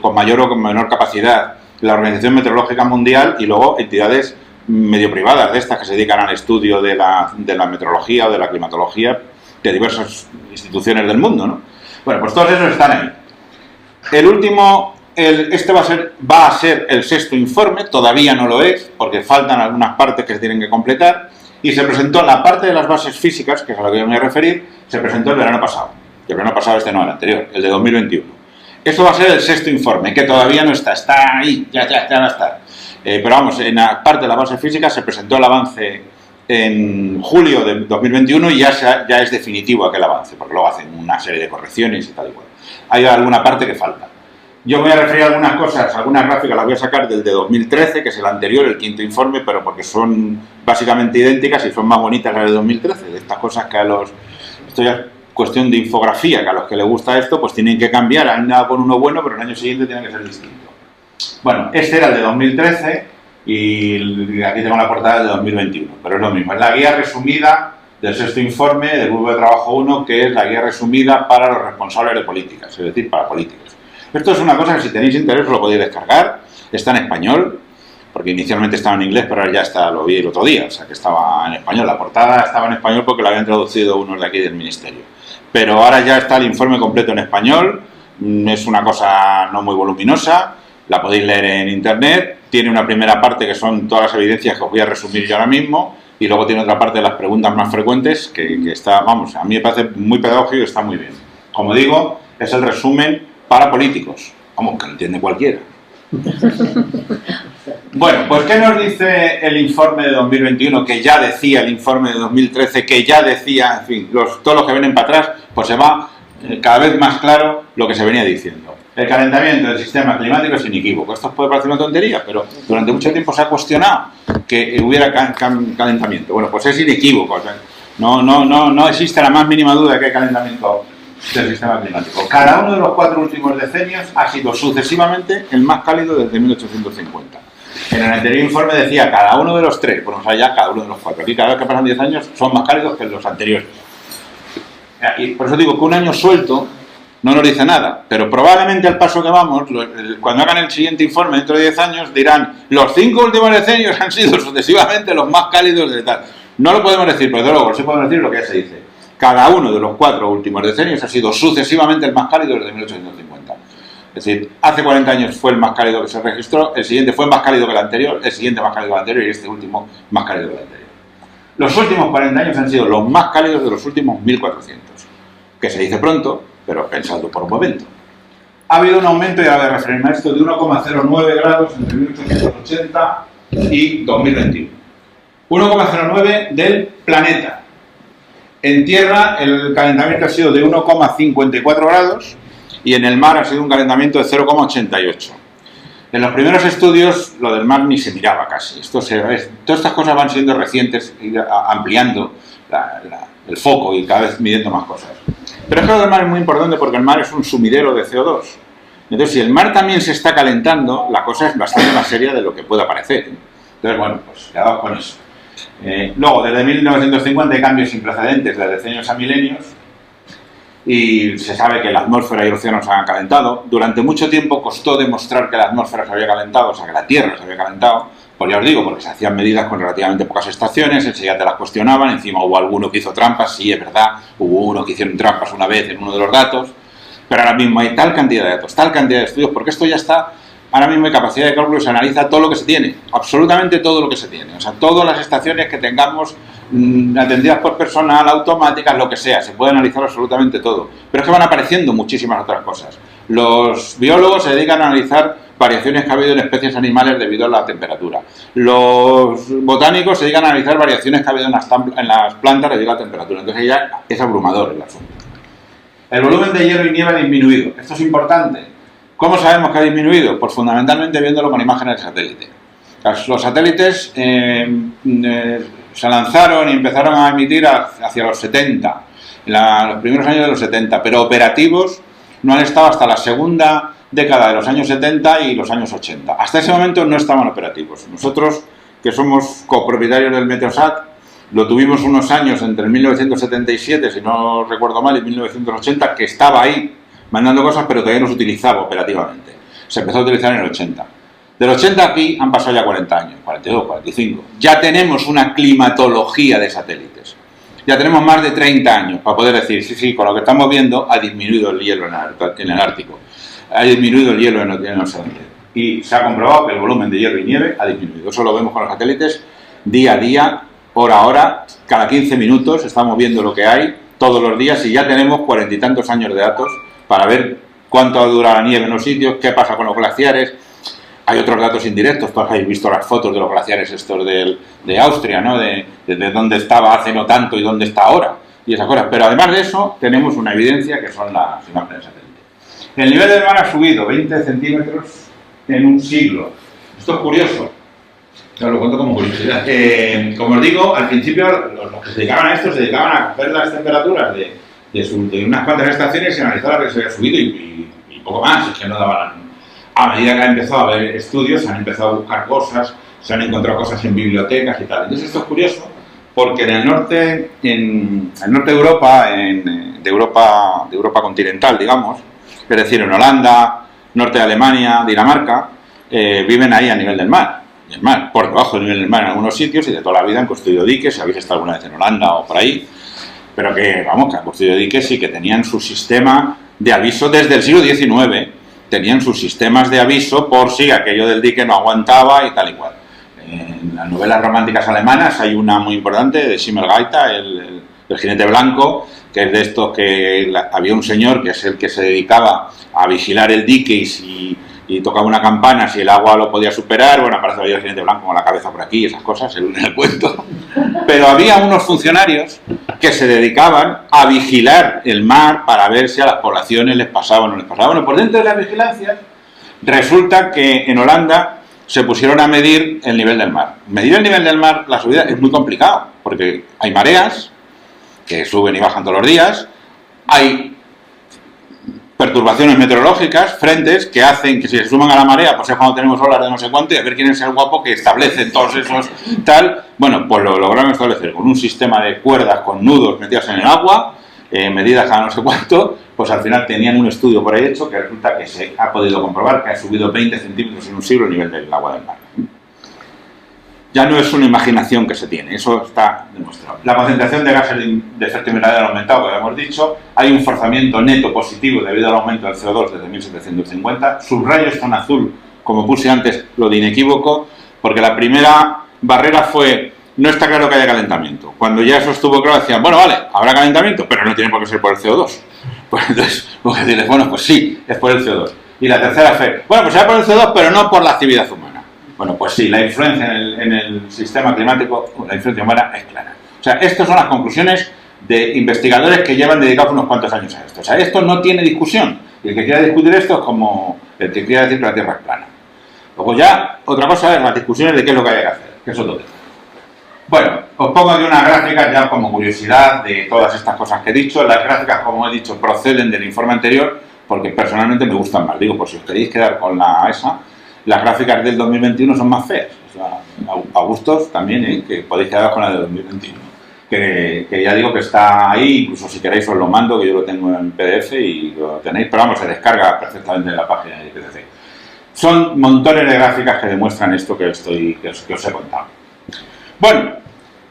B: con mayor o con menor capacidad, la Organización Meteorológica Mundial y luego entidades medio privadas de estas que se dedican al estudio de la meteorología o de la climatología de diversas instituciones del mundo, ¿no? Bueno, pues todos esos están ahí. El último, este va a ser el sexto informe, todavía no lo es, porque faltan algunas partes que se tienen que completar, y se presentó la parte de las bases físicas, que es a lo que yo me voy a referir, se presentó el verano pasado. El verano pasado no, el anterior, el de 2021. Esto va a ser el sexto informe, que todavía no está ahí, ya va a estar. Pero vamos, en la parte de la base física se presentó el avance en julio de 2021 y ya es definitivo aquel avance, porque luego hacen una serie de correcciones y tal y cual. Hay alguna parte que falta. Yo me voy a referir a algunas cosas, algunas gráficas las voy a sacar del de 2013, que es el anterior, el quinto informe, pero porque son básicamente idénticas y son más bonitas las de 2013. De estas cosas que esto ya es cuestión de infografía, que a los que les gusta esto, pues tienen que cambiar. Han dado con uno bueno, pero el año siguiente tiene que ser distinto. Bueno, este era el de 2013 y aquí tengo la portada del de 2021, pero es lo mismo. Es la guía resumida del sexto informe del Grupo de Trabajo 1, que es la guía resumida para los responsables de políticas, es decir, para políticos. Esto es una cosa que si tenéis interés lo podéis descargar, está en español, porque inicialmente estaba en inglés, pero ahora ya está, lo vi el otro día, o sea que estaba en español. La portada estaba en español porque la habían traducido unos de aquí del Ministerio. Pero ahora ya está el informe completo en español, es una cosa no muy voluminosa, la podéis leer en internet, tiene una primera parte que son todas las evidencias que os voy a resumir yo ahora mismo, y luego tiene otra parte de las preguntas más frecuentes que está, vamos, a mí me parece muy pedagógico y está muy bien. Como digo, es el resumen para políticos, como que lo entiende cualquiera. Bueno, pues ¿qué nos dice el informe de 2021? Que ya decía el informe de 2013, que ya decía, en fin, todos los que vienen para atrás, pues se va cada vez más claro lo que se venía diciendo. El calentamiento del sistema climático es inequívoco. Esto puede parecer una tontería, pero durante mucho tiempo se ha cuestionado que hubiera calentamiento. Bueno, pues es inequívoco. O sea, no existe la más mínima duda de que hay calentamiento del sistema climático. Cada uno de los 4 últimos decenios ha sido sucesivamente el más cálido desde 1850. En el anterior informe decía cada uno de los 3, bueno, o sea, ya cada uno de los 4. Aquí cada vez que pasan 10 años son más cálidos que los anteriores. Y por eso digo que un año suelto no nos dice nada, pero probablemente al paso que vamos, cuando hagan el siguiente informe dentro de 10 años, dirán los 5 últimos decenios han sido sucesivamente los más cálidos de tal. No lo podemos decir, pero desde luego sí podemos decir lo que ya se dice. Cada uno de los 4 últimos decenios ha sido sucesivamente el más cálido desde 1850. Es decir, hace 40 años fue el más cálido que se registró, el siguiente fue más cálido que el anterior, el siguiente más cálido que el anterior y este último más cálido que el anterior. Los últimos 40 años han sido los más cálidos de los últimos 1400, que se dice pronto, pero pensadlo por un momento. Ha habido un aumento, y ahora voy a referirme a esto, de 1,09 grados entre 1880 y 2021. 1,09 del planeta. En tierra el calentamiento ha sido de 1,54 grados y en el mar ha sido un calentamiento de 0,88. En los primeros estudios lo del mar ni se miraba casi. Todas estas cosas van siendo recientes, ampliando el foco y cada vez midiendo más cosas. Pero es que lo del mar es muy importante porque el mar es un sumidero de CO2. Entonces, si el mar también se está calentando, la cosa es bastante más seria de lo que pueda parecer. Entonces, bueno, pues quedaos con eso. Luego, desde 1950 hay cambios sin precedentes de decenios a milenios y se sabe que la atmósfera y el océano se han calentado. Durante mucho tiempo costó demostrar que la atmósfera se había calentado, o sea, que la Tierra se había calentado. Pues ya os digo, porque se hacían medidas con relativamente pocas estaciones, enseguida te las cuestionaban, encima hubo alguno que hizo trampas, sí, es verdad, hubo uno que hicieron trampas una vez en uno de los datos, pero ahora mismo hay tal cantidad de datos, tal cantidad de estudios, porque esto ya está, ahora mismo hay capacidad de cálculo, se analiza todo lo que se tiene, absolutamente todo lo que se tiene, o sea, todas las estaciones que tengamos
D: atendidas por personal, automáticas, lo que sea, se puede analizar absolutamente todo. Pero es que van apareciendo muchísimas otras cosas. Los biólogos se dedican a analizar variaciones que ha habido en especies animales debido a la temperatura. Los botánicos se dedican a analizar variaciones que ha habido en las plantas debido a la temperatura. Entonces ya es abrumador el asunto. El volumen de hielo y nieve ha disminuido. Esto es importante. ¿Cómo sabemos que ha disminuido? Pues fundamentalmente viéndolo con imágenes de satélite. Los satélites se lanzaron y empezaron a emitir hacia los 70, los primeros años de los 70, pero operativos no han estado hasta la segunda década de los años 70 y los años 80. Hasta ese momento no estaban operativos. Nosotros, que somos copropietarios del Meteosat, lo tuvimos unos años entre 1977, si no recuerdo mal, y 1980, que estaba ahí mandando cosas, pero todavía no se utilizaba operativamente. Se empezó a utilizar en el 80. Del 80 aquí han pasado ya 40 años, 42, 45. Ya tenemos una climatología de satélites. Ya tenemos más de 30 años para poder decir, sí, con lo que estamos viendo ha disminuido el hielo en el Ártico. Ha disminuido el hielo en el Océano. Y se ha comprobado que el volumen de hielo y nieve ha disminuido. Eso lo vemos con los satélites día a día, hora a hora, cada 15 minutos estamos viendo lo que hay todos los días y ya tenemos 40 y tantos años de datos para ver cuánto dura la nieve en los sitios, qué pasa con los glaciares. Hay otros datos indirectos, todos habéis visto las fotos de los glaciares estos de Austria, ¿no? De dónde estaba hace no tanto y dónde está ahora, y esas cosas. Pero además de eso, tenemos una evidencia que son las imágenes satélites. El nivel del mar ha subido 20 centímetros en un siglo. Esto es curioso. Os lo cuento como curiosidad. Como os digo, al principio los que se dedicaban a esto se dedicaban a coger las temperaturas de unas cuantas estaciones y analizar a ver si se había subido y poco más, es que no daban. A medida que ha empezado a haber estudios, se han empezado a buscar cosas, se han encontrado cosas en bibliotecas y tal. Entonces esto es curioso porque en el norte de Europa, de Europa continental, digamos, es decir, en Holanda, norte de Alemania, Dinamarca, viven ahí a nivel del mar. El mar, por debajo del nivel del mar en algunos sitios y de toda la vida han construido diques, si habéis estado alguna vez en Holanda o por ahí, pero que han construido diques y que tenían su sistema de aviso desde el siglo XIX. Tenían sus sistemas de aviso por si aquello del dique no aguantaba y tal y cual. En las novelas románticas alemanas hay una muy importante de Schimmelgeiter, el jinete blanco, que es de estos que había un señor que es el que se dedicaba a vigilar el dique y tocaba una campana si el agua lo podía superar. Bueno, aparece el jinete blanco con la cabeza por aquí y esas cosas, en el cuento. Pero había unos funcionarios que se dedicaban a vigilar el mar para ver si a las poblaciones les pasaba o no les pasaba. Bueno, por dentro de las vigilancias resulta que en Holanda se pusieron a medir el nivel del mar. Medir el nivel del mar, la subida, es muy complicado, porque hay mareas que suben y bajan todos los días, hay perturbaciones meteorológicas, frentes que hacen que si se suman a la marea, pues es cuando tenemos olas de no sé cuánto y a ver quién es el guapo que establece todos esos tal. Bueno, pues lo lograron establecer con un sistema de cuerdas con nudos metidos en el agua, medidas a no sé cuánto, pues al final tenían un estudio por ahí hecho que resulta que se ha podido comprobar que ha subido 20 centímetros en un siglo el nivel del agua del mar. Ya no es una imaginación que se tiene, eso está demostrado. La concentración de gases de efecto invernadero ha aumentado, como hemos dicho. Hay un forzamiento neto positivo debido al aumento del CO2 desde 1750. Subrayo esto en azul, como puse antes, lo de inequívoco, porque la primera barrera fue, no está claro que haya calentamiento. Cuando ya eso estuvo claro, decían, bueno, vale, habrá calentamiento, pero no tiene por qué ser por el CO2. Pues entonces, porque decirles, bueno, pues sí, es por el CO2. Y la tercera fue, bueno, pues será por el CO2, pero no por la actividad humana. Bueno, pues sí, la influencia en el sistema climático, la influencia humana es clara. O sea, estas son las conclusiones de investigadores que llevan dedicados unos cuantos años a esto. O sea, esto no tiene discusión. Y el que quiera discutir esto es como el que quiera decir que la Tierra es plana. Luego ya, otra cosa es las discusiones de qué es lo que hay que hacer, que es otro tema. Bueno, os pongo aquí unas gráficas ya como curiosidad de todas estas cosas que he dicho. Las gráficas, como he dicho, proceden del informe anterior porque personalmente me gustan más. Digo, por si os queréis quedar con esa... Las gráficas del 2021 son más feas, o sea, a gustos también, que podéis quedar con la del 2021. Que ya digo que está ahí, incluso si queréis os lo mando, que yo lo tengo en PDF y lo tenéis, pero vamos, se descarga perfectamente de la página de IPCC. Son montones de gráficas que demuestran esto que os he contado. Bueno,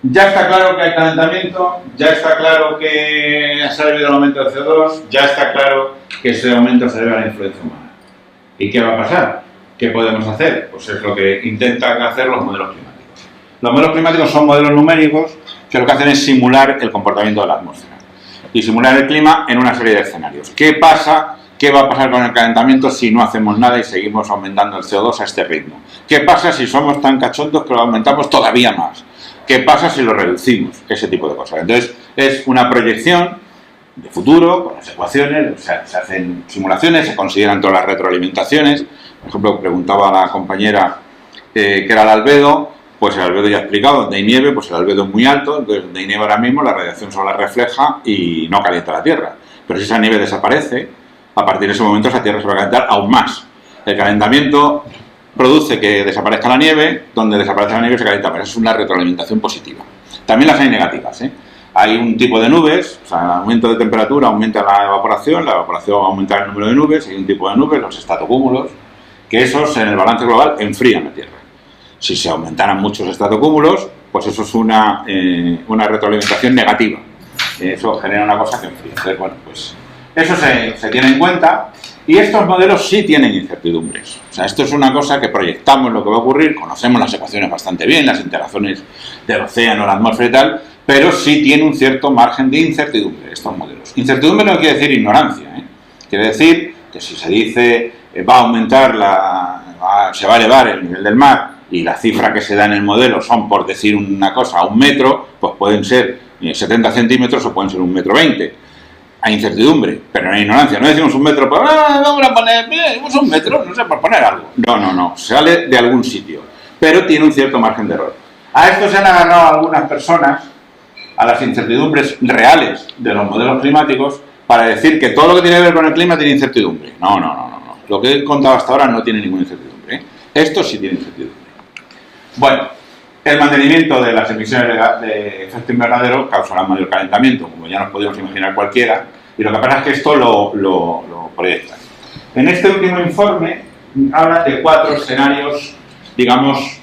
D: ya está claro que hay calentamiento, ya está claro que se ha debido al aumento del CO2, ya está claro que ese aumento se debe a la influencia humana. ¿Y qué va a pasar? ¿Qué podemos hacer? Pues es lo que intentan hacer los modelos climáticos. Los modelos climáticos son modelos numéricos que lo que hacen es simular el comportamiento de la atmósfera y simular el clima en una serie de escenarios. ¿Qué pasa? ¿Qué va a pasar con el calentamiento si no hacemos nada y seguimos aumentando el CO2 a este ritmo? ¿Qué pasa si somos tan cachondos que lo aumentamos todavía más? ¿Qué pasa si lo reducimos? Ese tipo de cosas. Entonces, es una proyección de futuro, con las ecuaciones, se hacen simulaciones, se consideran todas las retroalimentaciones. Por ejemplo, preguntaba a la compañera que era el albedo, pues el albedo ya he explicado, donde hay nieve, pues el albedo es muy alto, entonces donde hay nieve ahora mismo la radiación solar refleja y no calienta la Tierra. Pero si esa nieve desaparece, a partir de ese momento esa Tierra se va a calentar aún más. El calentamiento produce que desaparezca la nieve, donde desaparece la nieve se calienta más. Es una retroalimentación positiva. También las hay negativas, ¿eh? Hay un tipo de nubes, o sea, el aumento de temperatura aumenta la evaporación aumenta el número de nubes, hay un tipo de nubes, los estratocúmulos, que esos en el balance global enfrían la Tierra. Si se aumentaran muchos estratocúmulos, pues eso es una retroalimentación negativa. Eso genera una cosa que enfría. Entonces, bueno, pues eso se tiene en cuenta y estos modelos sí tienen incertidumbres. O sea, esto es una cosa que proyectamos lo que va a ocurrir, conocemos las ecuaciones bastante bien, las interacciones del océano, la atmósfera y tal, pero sí tiene un cierto margen de incertidumbre estos modelos. Incertidumbre no quiere decir ignorancia, ¿eh? Quiere decir que si se dice va a aumentar, se va a elevar el nivel del mar y la cifra que se da en el modelo son, por decir una cosa, 1 metro, pues pueden ser 70 centímetros o pueden ser 1,20 metros. Hay incertidumbre, pero no hay ignorancia. No decimos 1 metro, pues vamos a poner 1 metro, no sé, por poner algo. No, sale de algún sitio, pero tiene un cierto margen de error. A esto se han agarrado algunas personas, a las incertidumbres reales de los modelos climáticos, para decir que todo lo que tiene que ver con el clima tiene incertidumbre. No. Lo que he contado hasta ahora no tiene ninguna incertidumbre, ¿eh? Esto sí tiene incertidumbre. Bueno, el mantenimiento de las emisiones de efecto invernadero causará mayor calentamiento, como ya nos podemos imaginar cualquiera, y lo que pasa es que esto lo proyecta. En este último informe habla de 4 escenarios, digamos,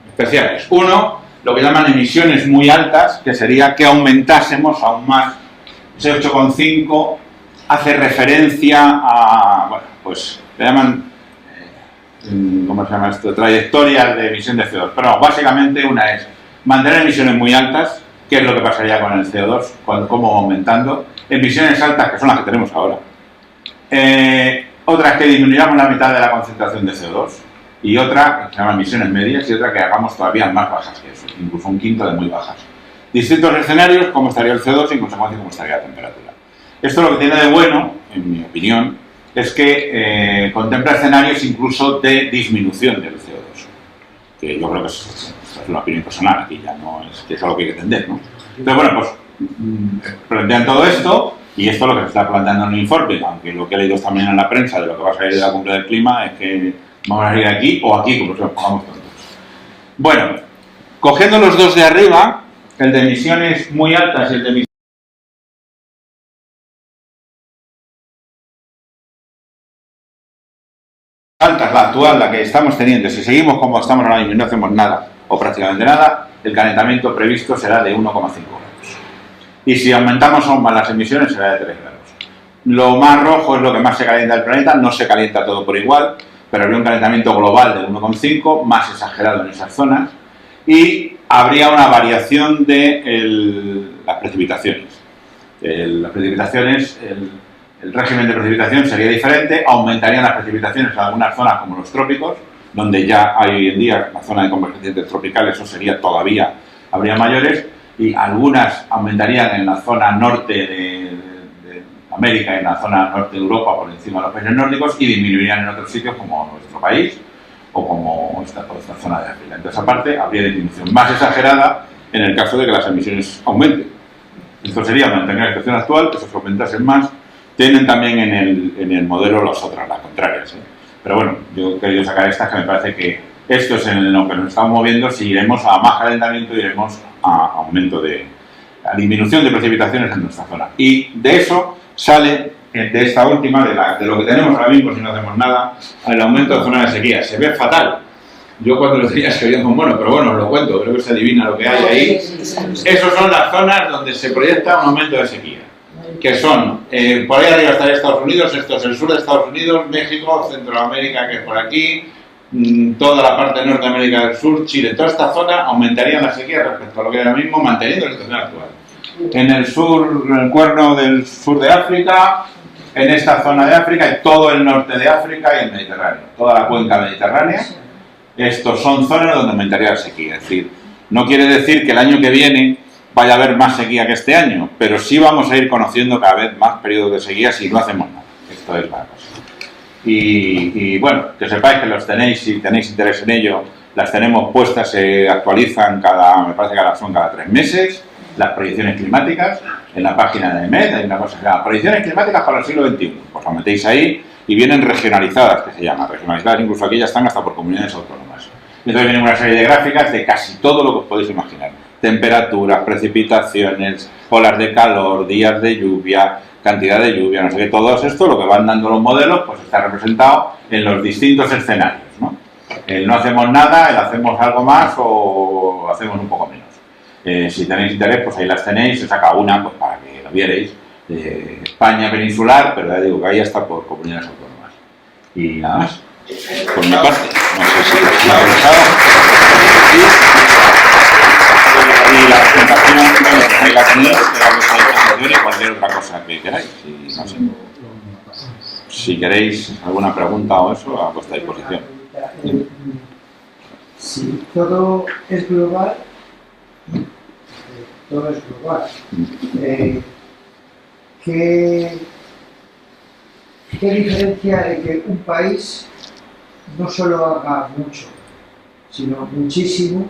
D: especiales. Uno, lo que llaman emisiones muy altas, que sería que aumentásemos aún más. Ese 8,5 hace referencia a, bueno, pues le llaman, ¿cómo se llama esto? Trayectorias de emisión de CO2. Pero básicamente una es mantener emisiones muy altas, que es lo que pasaría con el CO2, cómo va aumentando. Emisiones altas, que son las que tenemos ahora. Otra es que disminuyamos la mitad de la concentración de CO2. Y otra, que se llama emisiones medias, y otra que hagamos todavía más bajas que eso, incluso 1/5 de muy bajas. Distintos escenarios, cómo estaría el CO2 y en consecuencia cómo estaría la temperatura. Esto lo que tiene de bueno, en mi opinión, es que contempla escenarios incluso de disminución del CO2. Que yo creo que es una opinión personal aquí, ya no es que es algo que hay que entender, ¿no? Entonces, bueno, pues plantean todo esto y esto es lo que se está planteando en el informe, aunque lo que he leído también en la prensa de lo que va a salir de la cumbre del clima es que vamos a ir aquí o aquí, como si nos pongamos tontos. Bueno, cogiendo los dos de arriba, el de emisiones muy altas y el de emisiones altas, la actual, la que estamos teniendo, si seguimos como estamos ahora mismo y no hacemos nada o prácticamente nada, el calentamiento previsto será de 1,5 grados. Y si aumentamos aún más las emisiones será de 3 grados. Lo más rojo es lo que más se calienta el planeta, no se calienta todo por igual, pero habría un calentamiento global de 1,5, más exagerado en esas zonas, y habría una variación de las precipitaciones. Las precipitaciones, el régimen de precipitación sería diferente, aumentarían las precipitaciones en algunas zonas como los trópicos, donde ya hay hoy en día la zona de convergencia intertropical, eso sería todavía, habría mayores, y algunas aumentarían en la zona norte de América y en la zona norte de Europa por encima de los países nórdicos y disminuirían en otros sitios como nuestro país o como esta zona de África. Entonces, aparte, habría disminución más exagerada en el caso de que las emisiones aumenten. Esto sería mantener la situación actual, que se aumentasen más. Tienen también en el modelo las otras, las contrarias, ¿eh? Pero bueno, yo he querido sacar estas que me parece que esto es en lo que nos estamos moviendo. Si iremos a más calentamiento, iremos a aumento a disminución de precipitaciones en nuestra zona. Y de eso sale, de esta última, de lo que tenemos ahora mismo si no hacemos nada, el aumento de zonas de sequía. Se ve fatal. Yo cuando lo tenía se veía como bueno, pero bueno, os lo cuento, creo que se adivina lo que hay ahí. Esas son las zonas donde se proyecta un aumento de sequía, que son, por ahí arriba estaría Estados Unidos, esto es el sur de Estados Unidos, México, Centroamérica, que es por aquí, toda la parte de Norteamérica del Sur, Chile, toda esta zona aumentaría la sequía respecto a lo que era mismo, manteniendo la situación actual. En el sur, en el cuerno del sur de África, en esta zona de África y todo el norte de África y el Mediterráneo, toda la cuenca mediterránea, estos son zonas donde aumentaría la sequía. Es decir, no quiere decir que el año que viene vaya a haber más sequía que este año, pero sí vamos a ir conociendo cada vez más periodos de sequía si no hacemos nada. Esto es la cosa. Y bueno, que sepáis que los tenéis, si tenéis interés en ello, las tenemos puestas, se actualizan me parece que son cada 3 meses, las proyecciones climáticas, en la página de MED hay una cosa que se llama proyecciones climáticas para el siglo XXI. Pues lo metéis ahí y vienen regionalizadas, que se llaman regionalizadas, incluso aquí ya están hasta por comunidades autónomas. Y entonces vienen una serie de gráficas de casi todo lo que os podéis imaginar. Temperaturas, precipitaciones, olas de calor, días de lluvia, cantidad de lluvia, no sé qué, todo esto, lo que van dando los modelos, pues está representado en los distintos escenarios, ¿no? El no hacemos nada, el hacemos algo más o hacemos un poco menos. Si tenéis interés, pues ahí las tenéis, se saca una, pues para que lo vierais, de España peninsular, pero ya digo que ahí está por comunidades autónomas. Y nada más, por mi parte, no sé si os ha interesado. Y la presentación, ahí la tenéis, y cualquier otra cosa que queráis. Y no sé. Si queréis alguna pregunta o eso, a vuestra disposición.
E: Si todo es global, ¿qué diferencia hay que un país no solo haga mucho, sino muchísimo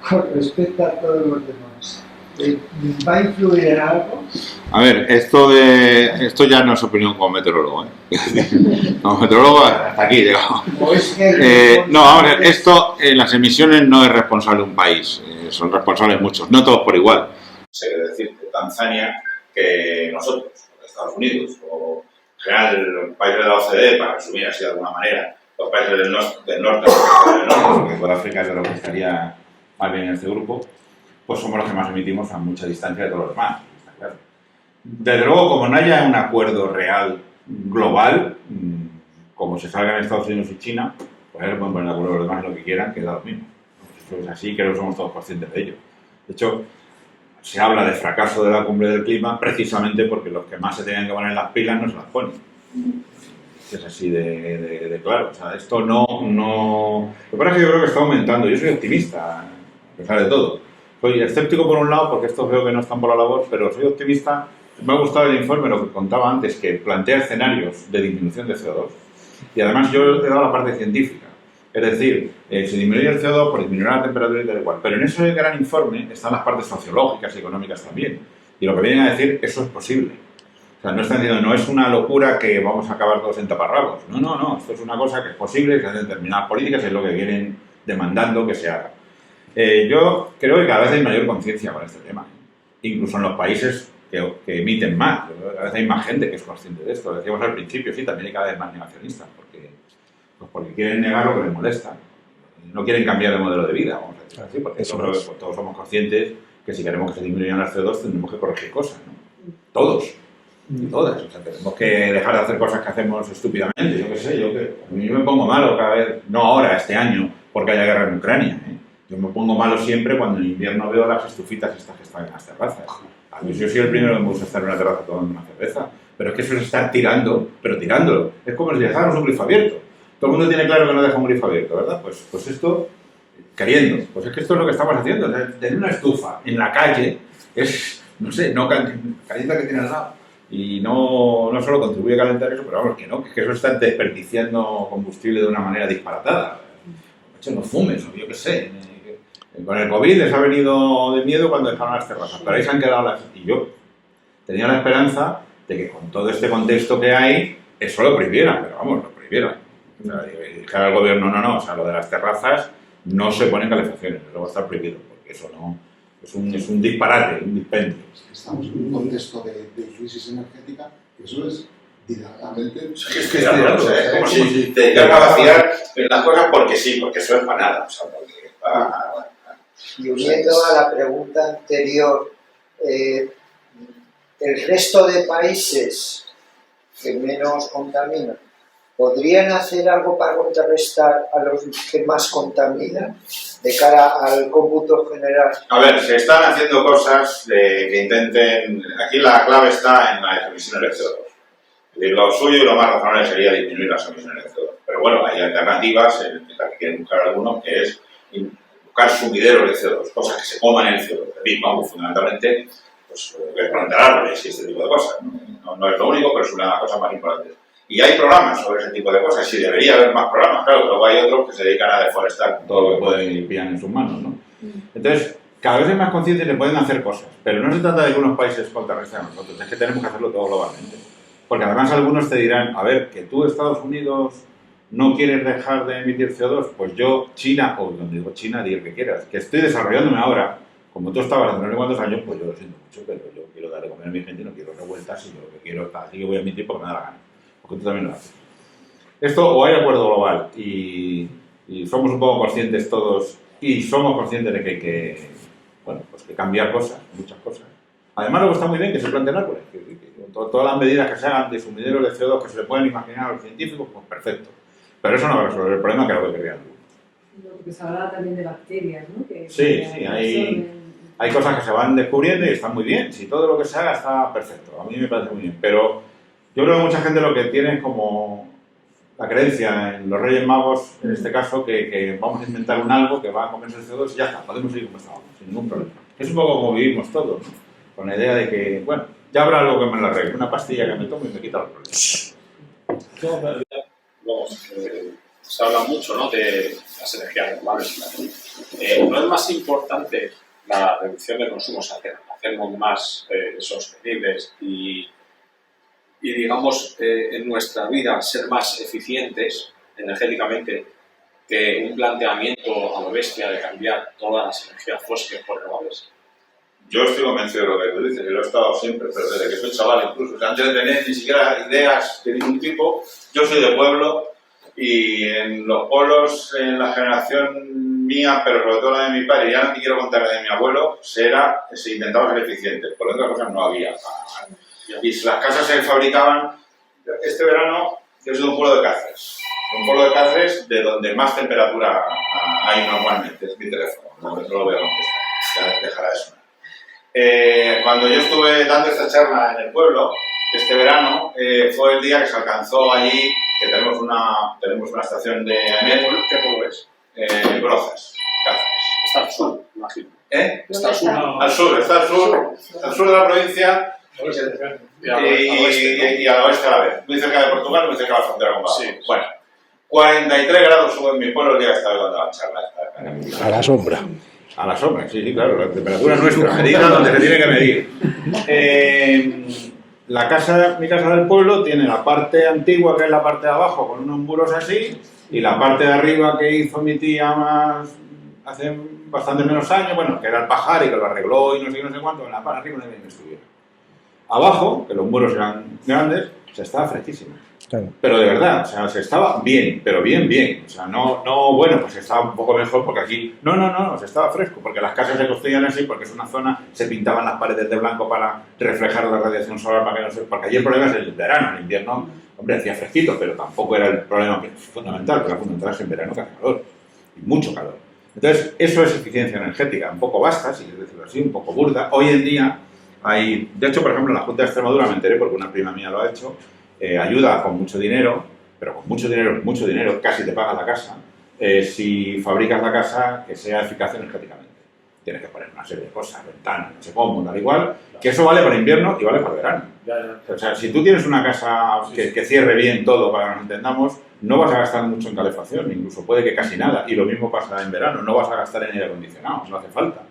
E: con respecto a todos los demás? ¿Va a influir en algo?
D: A ver, esto ya no es opinión como meteorólogo, ¿eh? Como meteorólogo hasta aquí llegamos. No, vamos a ver, esto en las emisiones no es responsable un país, son responsables muchos, no todos por igual.
B: Se debe decir que Tanzania que nosotros, Estados Unidos, o en general los países de la OCDE, para resumir así de alguna manera, los países del norte, porque Sudáfrica es de lo que estaría más bien en este grupo, pues somos los que más emitimos a mucha distancia de todos los demás, está claro. Desde luego, como no haya un acuerdo real global, como se salga en Estados Unidos y China, pues ahí pueden poner de acuerdo los demás lo que quieran, que da lo mismo. Eso es así, creo que somos todos conscientes de ello. De hecho, se habla de fracaso de la cumbre del clima precisamente porque los que más se tenían que poner las pilas no se las ponen. Es así de claro. O sea, esto no... Lo que pasa es que yo creo que está aumentando. Yo soy optimista, a pesar de todo. Soy escéptico por un lado porque estos veo que no están por la labor, pero soy optimista. Me ha gustado el informe, lo que contaba antes, que plantea escenarios de disminución de CO2. Y además yo he dado la parte científica. Es decir, se disminuye el CO2 por disminuir la temperatura y tal igual. Pero en ese gran informe están las partes sociológicas y económicas también. Y lo que vienen a decir, eso es posible. O sea, no están diciendo, no es una locura que vamos a acabar todos en taparrabos. No. Esto es una cosa que es posible, que hacen determinadas políticas, es lo que vienen demandando que se haga. Yo creo que cada vez hay mayor conciencia con este tema. Incluso en los países que emiten más. Cada vez hay más gente que es consciente de esto. Lo decíamos al principio, sí, también hay cada vez más negacionistas. Porque quieren negar lo que les molesta. No quieren cambiar de modelo de vida, vamos a decir así, porque todos somos conscientes que si queremos que se disminuyan las CO2 tendremos que corregir cosas, ¿no? Todos y todas. O sea, tenemos que dejar de hacer cosas que hacemos estúpidamente. Yo qué sé, yo me pongo malo cada vez, no ahora, este año, porque haya guerra en Ucrania, ¿eh? Yo me pongo malo siempre cuando en invierno veo las estufitas estas que están en las terrazas. A mí yo soy el primero que me gusta estar en una terraza tomando una cerveza, pero es que eso se está tirando, pero tirándolo. Es como si dejáramos un grifo abierto. Todo el mundo tiene claro que no deja un grifo abierto, ¿verdad? Pues esto, queriendo. Pues es que esto es lo que estamos haciendo. O sea, tener una estufa en la calle es, no sé, no calienta que tiene al lado. Y no solo contribuye a calentar eso, pero vamos, que eso está desperdiciando combustible de una manera disparatada. De hecho, no fumes, o yo qué sé. Con el COVID les ha venido de miedo cuando dejaron las terrazas, pero ahí se han quedado las... Y yo tenía la esperanza de que con todo este contexto que hay, eso lo prohibieran, pero vamos, lo prohibieran. O sea, dijera al gobierno, no, o sea, lo de las terrazas no se ponen calefacciones, eso va a estar prohibido, porque eso no... Es un disparate, un dispendio.
F: Estamos en un contexto de crisis energética, que eso es directamente...
B: Es como si te dedicas a vaciar las cosas porque sí, porque eso es para nada. O sea, porque
G: y uniendo a la pregunta anterior, el resto de países que menos contaminan, ¿podrían hacer algo para contrarrestar a los que más contaminan de cara al cómputo general?
B: A ver, se están haciendo cosas que intenten... Aquí la clave está en las emisiones de CO2. Es decir, lo suyo y lo más razonable sería disminuir las emisiones de CO2. Pero bueno, hay alternativas, la que quieren buscar algunos, que es buscar sumideros de CO2, cosas que se coman el CO2. Es decir, vamos, fundamentalmente, pues, plantar árboles y este tipo de cosas. No es lo único, pero es una cosa más importante. Y hay programas sobre ese tipo de cosas, y debería haber más programas, claro, luego hay otros que se dedican a deforestar
D: todo lo que pueden y pillan en sus manos, ¿no? Entonces, cada vez hay más conciencia y se pueden hacer cosas, pero no se trata de que unos países contrarresten a nosotros, es que tenemos que hacerlo todo globalmente. Porque además algunos te dirán, a ver, que tú, Estados Unidos, no quieres dejar de emitir CO2, pues yo, China, o donde digo China, di el que quieras, que estoy desarrollándome ahora, como tú estabas hace no sé cuántos años, pues yo lo siento mucho, pero yo quiero dar de comer a mi gente y no quiero revueltas, y yo lo que quiero es así que voy a emitir porque me da la gana. Porque tú también lo haces. Esto, o hay acuerdo global y somos un poco conscientes todos y somos conscientes de que hay que, bueno, pues que cambiar cosas, muchas cosas. Además, luego está muy bien que se planten árboles, que todas las medidas que se hagan de sumideros de CO2 que se le pueden imaginar a los científicos, pues perfecto. Pero eso no va a resolver el problema que es lo que querían.
H: Porque se hablaba también de bacterias, ¿no?
D: Sí, hay cosas que se van descubriendo y están muy bien. Si todo lo que se haga está perfecto, a mí me parece muy bien. Pero yo creo que mucha gente lo que tiene es como la creencia en los Reyes Magos, en este caso, que vamos a inventar un algo que va a comerse el CO2 y ya está, podemos seguir como estábamos, sin ningún problema. Es un poco como vivimos todos, ¿no? Con la idea de que, bueno, ya habrá algo que me lo arregle, una pastilla que me tomo y me quita los problemas.
I: Se habla mucho, ¿no?, de las energías renovables. ¿No es más importante la reducción de consumos, hacernos más sostenibles y digamos, en nuestra vida ser más eficientes energéticamente que un planteamiento a lo bestia de cambiar todas las energías fósiles por renovables?
B: Yo estoy convencido de lo que tú dices, y lo he estado siempre, pero desde que soy chaval incluso. O sea, antes de tener ni siquiera ideas de ningún tipo, yo soy de pueblo y en los pueblos, en la generación mía, pero sobre todo la de mi padre, y ya no te quiero contar la de mi abuelo, se intentaba ser eficiente, por otras cosas no había. Y las casas se fabricaban. Este verano yo soy de un pueblo de Cáceres. Un pueblo de Cáceres de donde más temperatura hay normalmente. Es mi teléfono, no lo voy a contestar, ya dejará de sonar. Cuando yo estuve dando esta charla en el pueblo, este verano, fue el día que se alcanzó allí, que tenemos una estación de AEMET.
I: ¿Qué pueblo es?
B: Brozas, Cáceres.
I: Está al sur, imagino.
B: Está
I: al sur.
B: Está al sur de la provincia. Y al oeste a la vez. Muy cerca de Portugal, muy cerca de la frontera con Badajoz.
I: Sí.
B: Bueno, 43 grados sube en mi pueblo el día que estaba dando la charla.
F: A la sombra.
D: A la sombra, sí, claro, la temperatura nuestra, medida donde se tiene que medir. Mi casa del pueblo tiene la parte antigua, que es la parte de abajo, con unos muros así, y la parte de arriba que hizo mi tía hace bastante menos años, bueno, que era el pajar y que lo arregló y no sé qué, no sé cuánto, en la parte de arriba no había que estuviera. Abajo, que los muros eran grandes, se estaba fresquísimo. Claro. Pero de verdad, o sea, se estaba bien, pero bien. O sea, no, bueno, pues estaba un poco mejor porque aquí... No, se estaba fresco, porque las casas se construían así, porque es una zona, se pintaban las paredes de blanco para reflejar la radiación solar, para que no se... Porque allí el problema es el verano, en invierno, hombre, hacía fresquito, pero tampoco era el problema fundamental, porque la fundamental es en verano que hace calor, y mucho calor. Entonces, eso es eficiencia energética, un poco basta, si quieres decirlo así, un poco burda. Hoy en día hay... De hecho, por ejemplo, en la Junta de Extremadura me enteré, porque una prima mía lo ha hecho, ayuda con mucho dinero, pero con mucho dinero, casi te paga la casa, si fabricas la casa que sea eficaz energéticamente. Tienes que poner una serie de cosas, ventanas, no sé cómo, tal igual, que eso vale para invierno y vale para verano. O sea, si tú tienes una casa que cierre bien todo para que nos entendamos, no vas a gastar mucho en calefacción, incluso puede que casi nada, y lo mismo pasa en verano, no vas a gastar en aire acondicionado, no hace falta.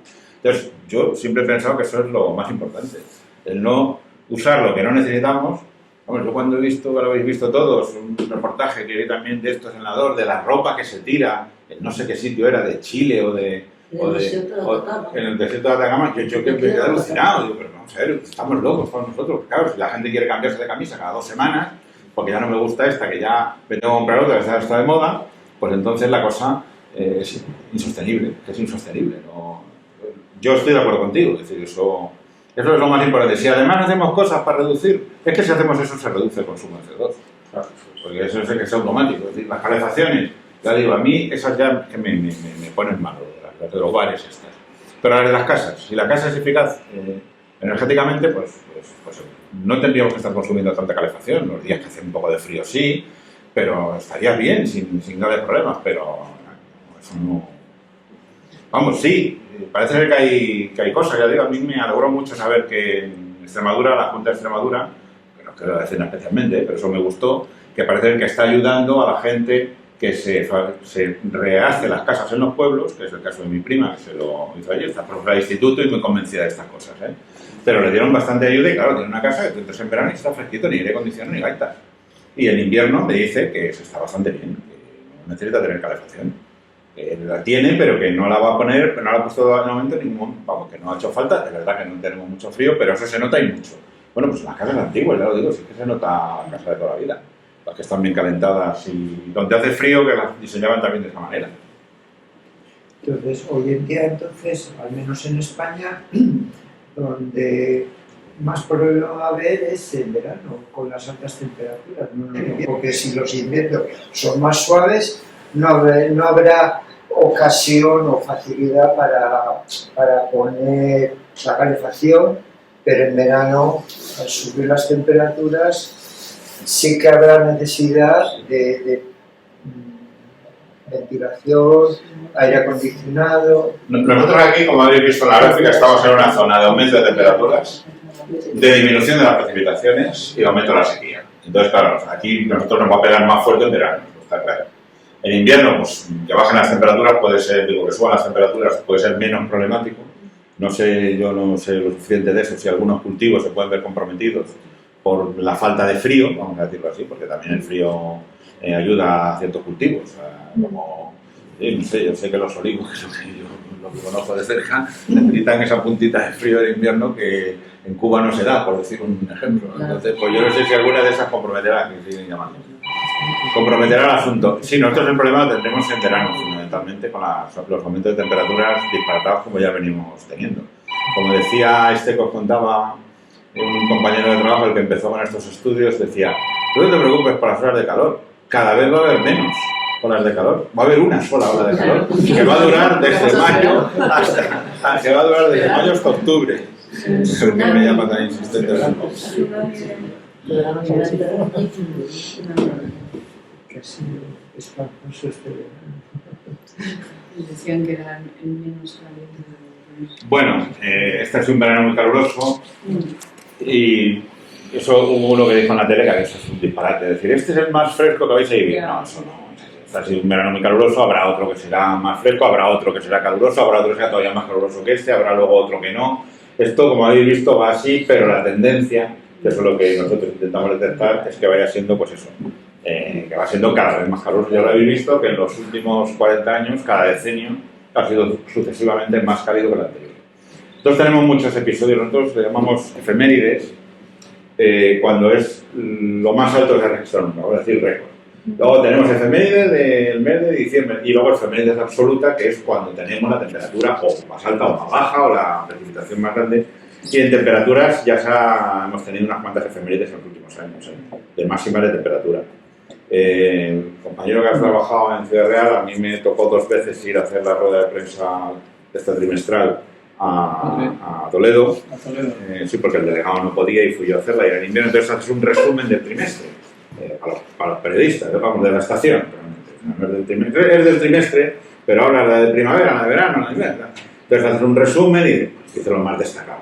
D: Entonces, yo siempre he pensado que eso es lo más importante, el no usar lo que no necesitamos. Bueno, yo cuando he visto, que lo habéis visto todos, un reportaje que vi también de estos senadores, de la ropa que se tira, en no sé qué sitio era, de Chile o en el desierto de Atacama, yo que me quedé alucinado, digo, pero vamos a ver, estamos locos todos nosotros, claro, si la gente quiere cambiarse de camisa cada 2 semanas, porque ya no me gusta esta, que ya me tengo que comprar otra, que está de moda, pues entonces la cosa es insostenible, ¿no? Yo estoy de acuerdo contigo, es decir, eso es lo más importante. Si además hacemos cosas para reducir, es que si hacemos eso se reduce el consumo de CO2.
B: Porque eso es automático. Es decir, las calefacciones, ya digo, a mí esas ya que me ponen malo, las de los bares estas. Pero las de las casas, si la casa es eficaz energéticamente, pues no tendríamos que estar consumiendo tanta calefacción. Los días que hace un poco de frío sí, pero estaría bien, sin grandes problemas, pero eso no... Vamos, sí, parece ser que hay cosas, ya digo, a mí me alegró mucho saber que en Extremadura, la Junta de Extremadura, que no quiero decir especialmente, pero eso me gustó, que parece que está ayudando a la gente que se rehace las casas en los pueblos, que es el caso de mi prima, que se lo hizo ayer, está profesora de instituto y muy convencida de estas cosas, ¿eh? Pero le dieron bastante ayuda y claro, tiene una casa que tú entras en verano y está fresquito, ni aire acondicionado ni gaitas. Y en invierno me dice que se está bastante bien, que no necesita tener calefacción. Que la tiene, pero que no la va a poner, no la ha puesto de momento ningún, vamos, que no ha hecho falta, de verdad que no tenemos mucho frío, pero eso se nota y mucho. Bueno, pues en las casas antiguas, ya lo digo, sí que se nota la casa de toda la vida. Las que están bien calentadas y donde hace frío, que las diseñaban también de esa manera.
G: Entonces, hoy en día, entonces, al menos en España, donde más problema va a haber es en verano, con las altas temperaturas. Porque si los inviernos son más suaves, no habrá ocasión o facilidad para poner la calefacción, pero en verano, al subir las temperaturas, sí que habrá necesidad de ventilación, aire acondicionado.
B: Nosotros aquí, como habéis visto en la gráfica, estamos en una zona de aumento de temperaturas, de disminución de las precipitaciones y de aumento de la sequía. Entonces, claro, aquí nosotros nos va a pegar más fuerte en verano, está claro. En invierno, pues que bajen las temperaturas puede ser, digo, que suban las temperaturas puede ser menos problemático. No sé, yo no sé lo suficiente de eso, si algunos cultivos se pueden ver comprometidos por la falta de frío, vamos a decirlo así, porque también el frío ayuda a ciertos cultivos, como, no sé, yo sé que los olivos, que es lo que yo lo que conozco de cerca, necesitan esa puntita de frío de invierno que en Cuba no se da, por decir un ejemplo. Entonces, pues yo no sé si alguna de esas comprometerá, que siguen llamando. Comprometerá el asunto. Sí, nosotros el problema lo tendremos en verano, fundamentalmente, con los aumentos de temperaturas disparatados como ya venimos teniendo. Como decía que os contaba un compañero de trabajo, el que empezó con estos estudios, decía, no te preocupes por las horas de calor, cada vez va a haber menos olas de calor, va a haber una sola ola de calor, que va a durar desde mayo hasta octubre. Creo que me llama tan insistente.
G: Casi espantoso este verano.
H: Decían que era el menos caliente.
B: Bueno, este es un verano muy caluroso y eso hubo uno que dijo en la tele que eso es un disparate. Es decir, este es el más fresco que vais a vivir. No, eso no. Este ha sido un verano muy caluroso, habrá otro que será más fresco, habrá otro que será caluroso, habrá otro que será todavía más caluroso que este, habrá luego otro que no. Esto, como habéis visto, va así, pero la tendencia, que eso es lo que nosotros intentamos detectar, es que vaya siendo, pues eso, que va siendo cada vez más caluroso. Ya lo habéis visto que en los últimos 40 años, cada decenio, ha sido sucesivamente más cálido que el anterior. Entonces tenemos muchos episodios, nosotros le llamamos efemérides, cuando es lo más alto que se ha registrado nunca, vamos a decir récord. Luego tenemos efemérides del mes de diciembre y luego efemérides absoluta, que es cuando tenemos la temperatura o más alta o más baja o la precipitación más grande. Y en temperaturas ya hemos tenido unas cuantas efemérides en los últimos años, de máximas de temperatura. Compañero que has trabajado en Ciudad Real, a mí me tocó 2 veces ir a hacer la rueda de prensa de esta trimestral a Toledo. Sí, porque el delegado no podía y fui yo a hacerla. Y en invierno entonces haces un resumen del trimestre para los periodistas, vamos, de la estación. No es del trimestre, pero ahora la de primavera, la de verano, la de invierno. Entonces haces un resumen y dice lo más destacado.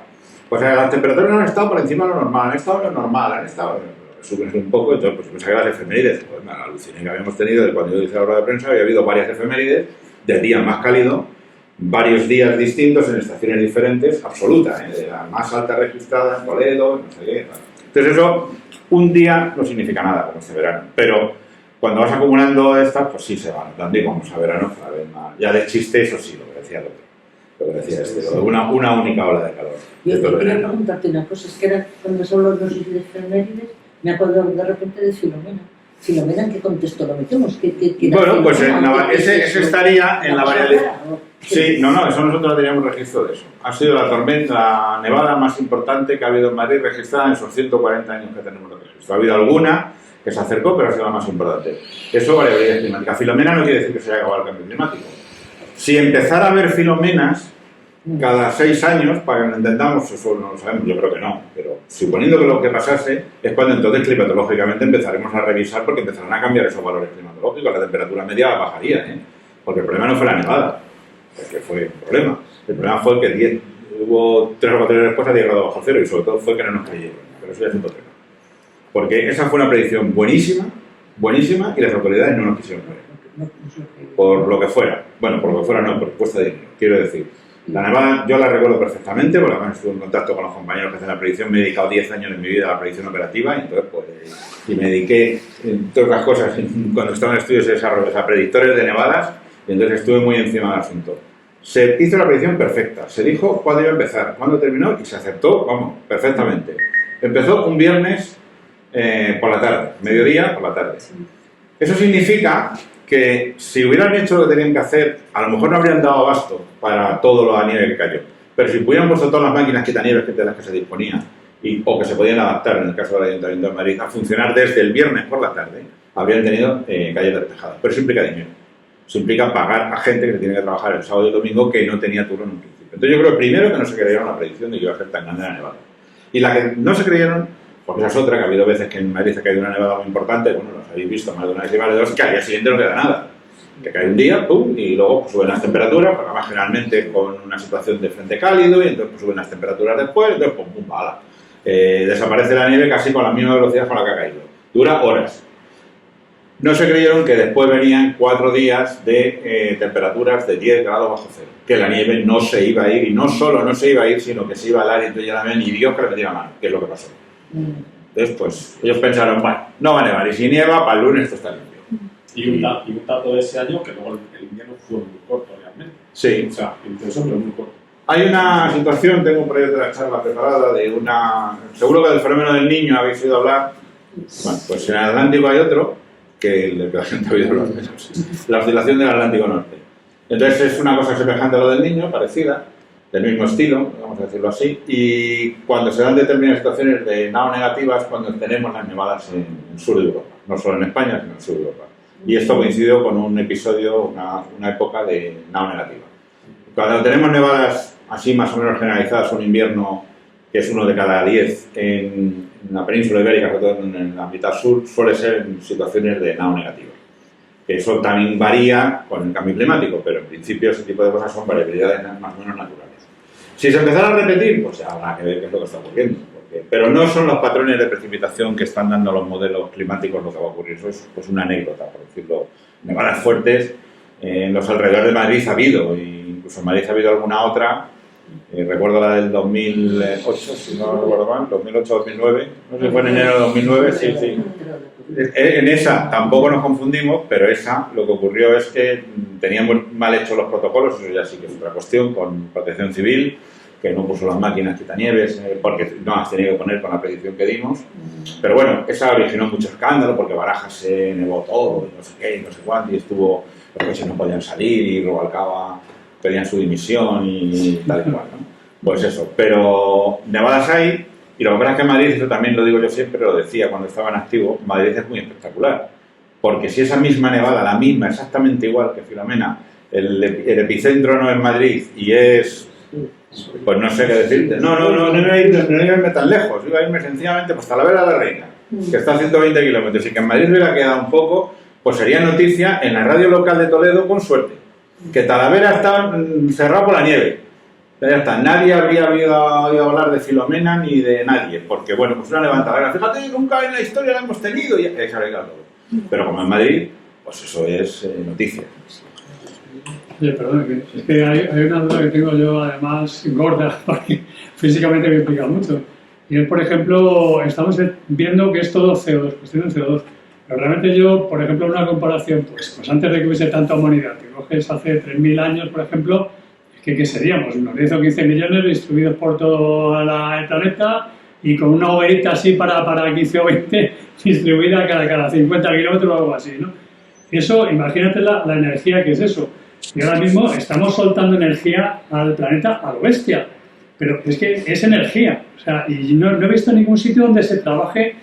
B: Pues las temperaturas han estado por encima de lo normal, han estado lo normal, han estado... Subes un poco, entonces pues pensaba que las efemérides, pues me aluciné que habíamos tenido, cuando yo hice la rueda de prensa había habido varias efemérides del día más cálido, varios días distintos en estaciones diferentes, absoluta, de la más alta registrada en Toledo, no sé qué. Entonces eso, un día no significa nada como este verano, pero cuando vas acumulando estas, pues sí se van notando y vamos a verano cada vez más. Ya de chiste, eso sí, lo que decía el otro. Lo que decía una única ola de calor.
C: Yo quería preguntarte una cosa, es que era cuando son los dos efemérides, me acuerdo de repente de Filomena. Filomena, ¿en qué contexto lo metemos?
B: Bueno, pues ese estaría en la variabilidad. Sí, no, eso nosotros no teníamos registro de eso. Ha sido la tormenta, la nevada más importante que ha habido en Madrid registrada en esos 140 años que tenemos de registro. Ha habido alguna
D: que se acercó, pero ha sido la más importante. Eso, variabilidad climática. Filomena no quiere decir que se haya acabado el cambio climático. Si empezara a haber filomenas cada 6 años, para que lo entendamos, eso no lo sabemos, yo creo que no, pero suponiendo que lo que pasase es cuando entonces climatológicamente empezaremos a revisar, porque empezarán a cambiar esos valores climatológicos, la temperatura media bajaría, porque el problema no fue la nevada, porque fue un problema. El problema fue que hubo 3 o 4 días después a 10 grados bajo cero, y sobre todo fue que no nos creyeron, pero eso ya es otro tema. Porque esa fue una predicción buenísima, y las autoridades no nos quisieron creer. Por lo que fuera. Bueno, por lo que fuera no, por cuesta de dinero, quiero decir. La nevada yo la recuerdo perfectamente, porque además estuve en contacto con los compañeros que hacen la predicción. Me he dedicado 10 años de mi vida a la predicción operativa, y entonces y me dediqué, entre otras cosas, cuando estaba en estudios de desarrollo, a predictores de nevadas, y entonces estuve muy encima del asunto. Se hizo la predicción perfecta, se dijo cuándo iba a empezar, cuándo terminó, y se aceptó, vamos, perfectamente. Empezó un viernes por la tarde, mediodía por la tarde. Eso significa que si hubieran hecho lo que tenían que hacer, a lo mejor no habrían dado abasto para todo la nieve que cayó. Pero si hubieran puesto todas las máquinas quitanieves de las que se disponía, o que se podían adaptar, en el caso del Ayuntamiento de Madrid, a funcionar desde el viernes por la tarde, habrían tenido calles despejadas. Pero eso implica dinero. Eso implica pagar a gente que tiene que trabajar el sábado y el domingo, que no tenía turno en un principio. Entonces yo creo primero que no se creyeron la predicción de que iba a ser tan grande la nevada. Y la que no se creyeron, porque esa es otra, que ha habido veces que en Madrid ha caído una nevada muy importante, bueno, los habéis visto más de una vez y más de dos, que al día siguiente no queda nada. Que cae un día, pum, y luego pues, suben las temperaturas, porque además generalmente con una situación de frente cálido, y entonces pues, suben las temperaturas después, entonces pum, pum, pala. Desaparece la nieve casi con la misma velocidad con la que ha caído. Dura horas. No se creyeron que después venían 4 días de temperaturas de 10 grados bajo cero. Que la nieve no se iba a ir, y no solo no se iba a ir, sino que se iba a helar, y entonces ya la ven, y Dios que le metiera mano, que es lo que pasó. Entonces, pues, ellos pensaron, bueno, no va a nevar, y si nieva, para el lunes esto está limpio.
I: Y un dato de ese año, que luego el invierno fue muy corto realmente.
D: Sí.
I: O sea, intenso, pero muy corto.
D: Hay una situación, tengo por ahí otra charla preparada, de una... Seguro que del fenómeno del Niño habéis oído hablar. Bueno, pues en el Atlántico hay otro, que la gente ha oído hablar de eso, la oscilación del Atlántico Norte. Entonces es una cosa semejante a lo del Niño, parecida, del mismo estilo, vamos a decirlo así, y cuando se dan determinadas situaciones de nao negativas, cuando tenemos las nevadas en el sur de Europa, no solo en España, sino en el sur de Europa. Y esto coincidió con un episodio, una época de nao negativa. Cuando tenemos nevadas así más o menos generalizadas, un invierno que es 1 de cada 10 en la península ibérica, sobre todo en la mitad sur, suele ser en situaciones de nao negativa. Eso también varía con el cambio climático, pero en principio ese tipo de cosas son variabilidades más o menos naturales. Si se empezara a repetir, pues habrá que ver qué es lo que está ocurriendo. Pero no son los patrones de precipitación que están dando los modelos climáticos lo que va a ocurrir. Eso es pues, una anécdota, por decirlo. Nevadas fuertes en los alrededores de Madrid ha habido, e incluso en Madrid ha habido alguna otra. Recuerdo la del 2008, si no recuerdo mal, 2008-2009. No sé si fue en enero de 2009, sí. En esa tampoco nos confundimos, pero esa lo que ocurrió es que teníamos mal hechos los protocolos, eso ya sí que es otra cuestión, con Protección Civil, que no puso las máquinas quitanieves, porque no las tenía que poner con la predicción que dimos. Pero bueno, esa originó mucho escándalo, porque Barajas se nevó todo, y no sé qué, y no sé cuánto, y estuvo, los coches no podían salir, y Rubalcaba pedían su dimisión, y tal y cual, ¿no? Pues eso, pero nevadas hay, y lo que pasa es que Madrid, eso también lo digo yo siempre, lo decía cuando estaba en activo, Madrid es muy espectacular, porque si esa misma nevada, la misma, exactamente igual que Filomena, el epicentro no es Madrid, y es... Pues no sé qué decirte. No iba a irme tan lejos. Iba a irme sencillamente pues Talavera de la Reina, que está a 120 kilómetros. Y que en Madrid hubiera quedado un poco, pues sería noticia en la radio local de Toledo con suerte. Que Talavera está cerrado por la nieve. Ya está. Nadie habría oído hablar de Filomena ni de nadie. Porque, bueno, pues una levantadera. Fíjate, nunca en la historia la hemos tenido. Y se arregla todo. Pero como en Madrid, pues eso es noticia.
J: Oye, perdón, es que hay una duda que tengo yo, además, gorda, porque físicamente me implica mucho. Y es, por ejemplo, estamos viendo que es todo CO2, cuestión de CO2. Pero realmente yo, por ejemplo, una comparación, pues antes de que hubiese tanta humanidad, que coges hace 3.000 años, por ejemplo, es que ¿qué seríamos? Unos 10 o 15 millones distribuidos por todo el planeta y con una hoguerita así para 15 o 20 distribuida cada 50 kilómetros o algo así, ¿no? Eso, imagínate la energía que es eso. Y ahora mismo estamos soltando energía al planeta a lo bestia, pero es que es energía, o sea, y no he visto ningún sitio donde se trabaje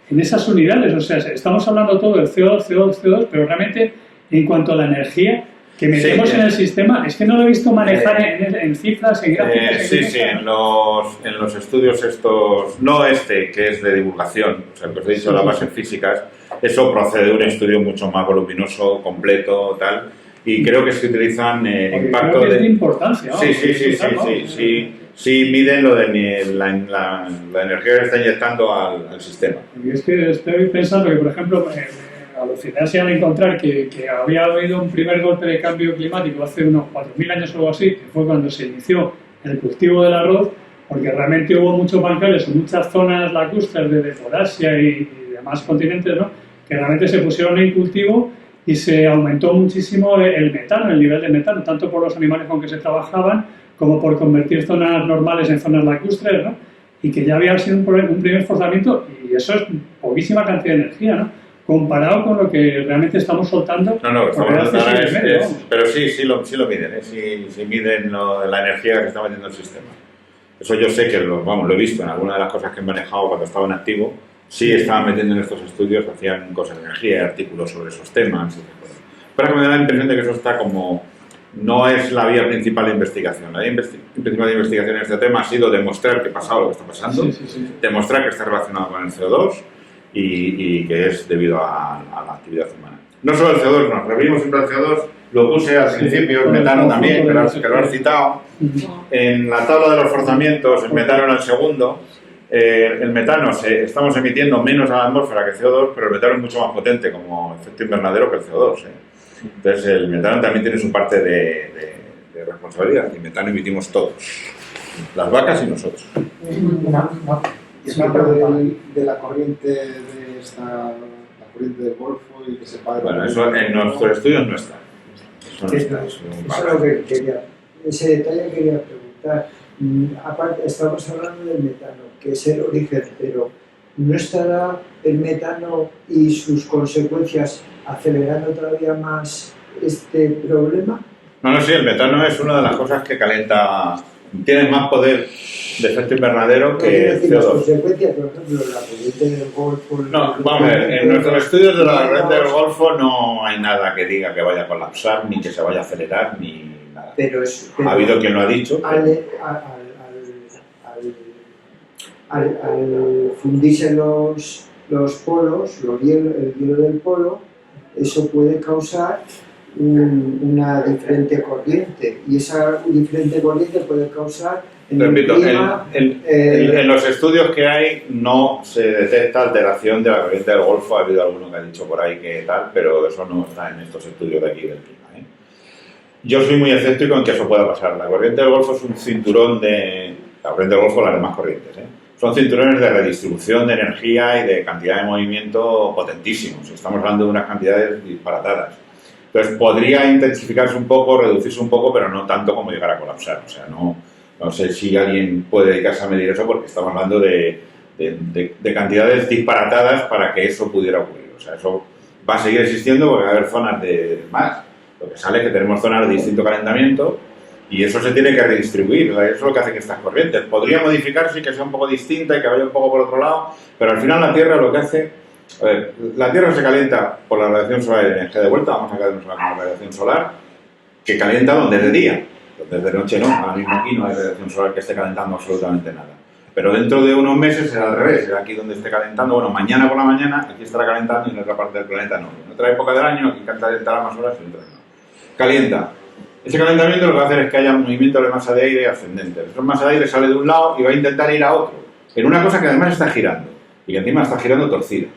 J: en esas unidades. O sea, estamos hablando todo del CO2, CO2, CO2, pero realmente en cuanto a la energía que metemos en el sistema, es que no lo he visto manejar en cifras, en gráficas.
B: Sí, en los estudios estos, no que es de divulgación, o sea, que os he dicho las bases físicas, eso procede de un estudio mucho más voluminoso, completo, tal, y creo que se utilizan impacto
J: creo que es de importancia.
B: Sí, miden lo de la energía que está inyectando al sistema.
J: Y es que estoy pensando que, por ejemplo, alucinar se van a encontrar que había habido un primer golpe de cambio climático hace unos 4.000 años o algo así, que fue cuando se inició el cultivo del arroz, porque realmente hubo muchos bancales en muchas zonas lacustres por Asia y demás continentes, ¿no?, que realmente se pusieron en cultivo y se aumentó muchísimo el metano, el nivel de metano, tanto por los animales con que se trabajaban como por convertir zonas normales en zonas lacustres, ¿no?, y que ya había sido un primer forzamiento, y eso es poquísima cantidad de energía, ¿no?, comparado con lo que realmente estamos soltando.
B: No, estamos pero sí lo miden, sí miden la energía que se está metiendo el sistema. Eso yo sé que lo he visto en algunas de las cosas que he manejado cuando estaba en activo, sí estaban metiendo en estos estudios, hacían cosas de energía, artículos sobre esos temas. Pero que me da la impresión de que eso está como, no es la vía principal de investigación. La vía principal de investigación en este tema ha sido demostrar que ha pasado lo que está pasando, demostrar que está relacionado con el CO2, y que es debido a la actividad humana. No solo el CO2, nos referimos siempre al CO2, lo puse al principio, el metano también, que lo has citado. En la tabla de los forzamientos, el metano era el segundo. El metano, estamos emitiendo menos a la atmósfera que CO2, pero el metano es mucho más potente como efecto invernadero que el CO2. Entonces el metano también tiene su parte de responsabilidad, y metano emitimos todos, las vacas y nosotros.
F: Es una pregunta de la corriente la corriente del Golfo y que se paga.
B: Bueno, eso en nuestros estudios no está.
G: Eso es lo que quería. Ese detalle quería preguntar. Aparte, estamos hablando del metano, que es el origen, pero ¿no estará el metano y sus consecuencias acelerando todavía más este problema?
B: No, sí, el metano es una de las cosas que calienta, tiene más poder de efecto invernadero que el CO2.
G: Las consecuencias, por ejemplo, la corriente del Golfo...
B: No, vamos a ver, en nuestros estudios de la corriente del Golfo no hay nada que diga que vaya a colapsar, ni que se vaya a acelerar, ni nada.
G: Pero
B: ha habido quien lo ha dicho.
G: Al fundirse los polos, el hielo del polo, eso puede causar una diferente corriente, y esa diferente corriente puede causar
B: repito, en los estudios que hay no se detecta alteración de la corriente del Golfo. Ha habido alguno que ha dicho por ahí que tal, pero eso no está en estos estudios de aquí del clima. Yo soy muy escéptico en que eso pueda pasar. La corriente del Golfo es un cinturón la corriente del Golfo, las demás corrientes, son cinturones de redistribución de energía y de cantidad de movimiento potentísimos. Estamos hablando de unas cantidades disparatadas. Entonces podría intensificarse un poco, reducirse un poco, pero no tanto como llegar a colapsar. O sea, no sé si alguien puede dedicarse a medir eso, porque estamos hablando de cantidades disparatadas para que eso pudiera ocurrir. O sea, eso va a seguir existiendo porque va a haber zonas de más. Lo que sale es que tenemos zonas de distinto calentamiento y eso se tiene que redistribuir. Eso es lo que hace que estas corrientes podría modificarse y que sea un poco distinta y que vaya un poco por otro lado, pero al final la Tierra lo que hace... A ver, la Tierra se calienta por la radiación solar y de energía de vuelta. Vamos a quedarnos con la radiación solar, que calienta donde es de día. Desde noche no, ahora mismo aquí no hay radiación solar que esté calentando absolutamente nada. Pero dentro de unos meses será al revés, será aquí donde esté calentando. Bueno, mañana por la mañana aquí estará calentando y en otra parte del planeta no. En otra época del año aquí calentará más horas y en otra no. Calienta. Ese calentamiento lo que va a hacer es que haya un movimiento de masa de aire ascendente. Esa masa de aire sale de un lado y va a intentar ir a otro, en una cosa que además está girando, y que encima está girando torcida,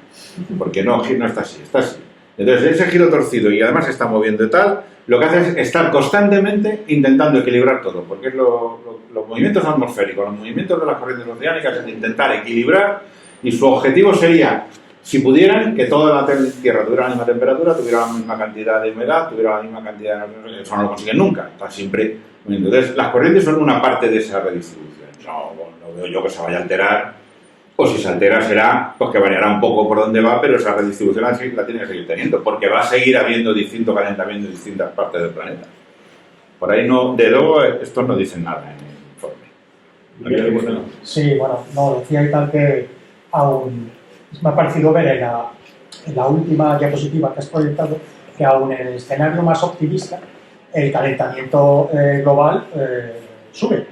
B: porque no está así, está así. Entonces ese giro torcido y además se está moviendo y tal, lo que hace es estar constantemente intentando equilibrar todo, porque los movimientos atmosféricos, los movimientos de las corrientes oceánicas es intentar equilibrar, y su objetivo sería, si pudieran, que toda la Tierra tuviera la misma temperatura, tuviera la misma cantidad de humedad, tuviera la misma cantidad de... Eso no lo consiguen nunca, está siempre... Entonces las corrientes son una parte de esa redistribución. No veo yo que se vaya a alterar, o si se altera será, pues que variará un poco por dónde va, pero esa redistribución la tiene que seguir teniendo, porque va a seguir habiendo distinto calentamiento en distintas partes del planeta. Por ahí no, de luego, estos no dicen nada en el informe.
K: Sí, bueno, no, decía y tal que aún me ha parecido ver en la última diapositiva que has proyectado que aún en el escenario más optimista el calentamiento global sube.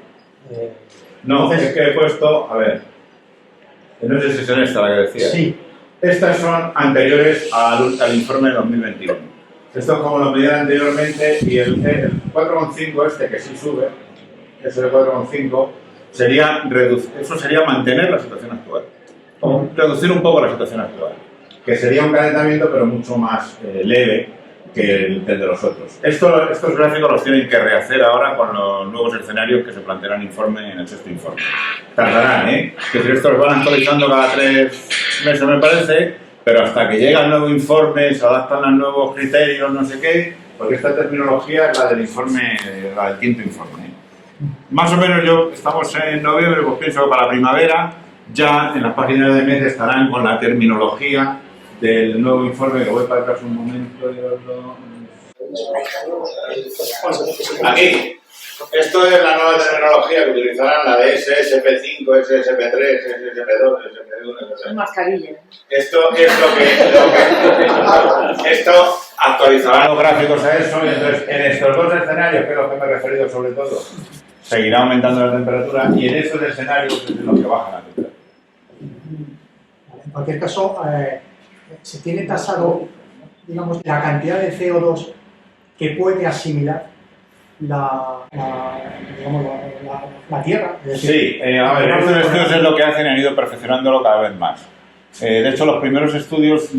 B: No,
K: entonces,
B: es que he puesto, a ver, no sé si son esta la que decía.
K: Sí.
B: Estas son anteriores al informe de 2021. Esto es como lo medían anteriormente y el 4,5 este que sí sube, ese de 4,5, sería eso sería mantener la situación actual. O reducir un poco la situación actual. Que sería un calentamiento pero mucho más leve que el de los otros. Estos gráficos los tienen que rehacer ahora con los nuevos escenarios que se plantearán informe en el sexto informe. Tardarán, ¿eh? Que si estos van actualizando cada 3 meses me parece, pero hasta que llega el nuevo informe, se adaptan los nuevos criterios, no sé qué, porque esta terminología es la del informe, la del quinto informe. Más o menos estamos en noviembre, pues pienso que para la primavera ya en las páginas de MED estarán con la terminología del nuevo informe, que voy para atrás un momento. Aquí, esto es la nueva terminología que utilizarán, la de SSP5, SSP3, SSP2, SSP1.
H: Mascarilla.
B: Esto es esto actualizará los gráficos a eso, y entonces en estos dos escenarios, que es lo que me he referido sobre todo, seguirá aumentando la temperatura y en estos escenarios es en los que baja la temperatura.
K: En cualquier caso, se tiene tasado, digamos, la cantidad de CO2 que puede asimilar la Tierra. Es decir,
B: Sí, a ver, estos estudios es lo que hacen y han ido perfeccionándolo cada vez más. De hecho, los primeros estudios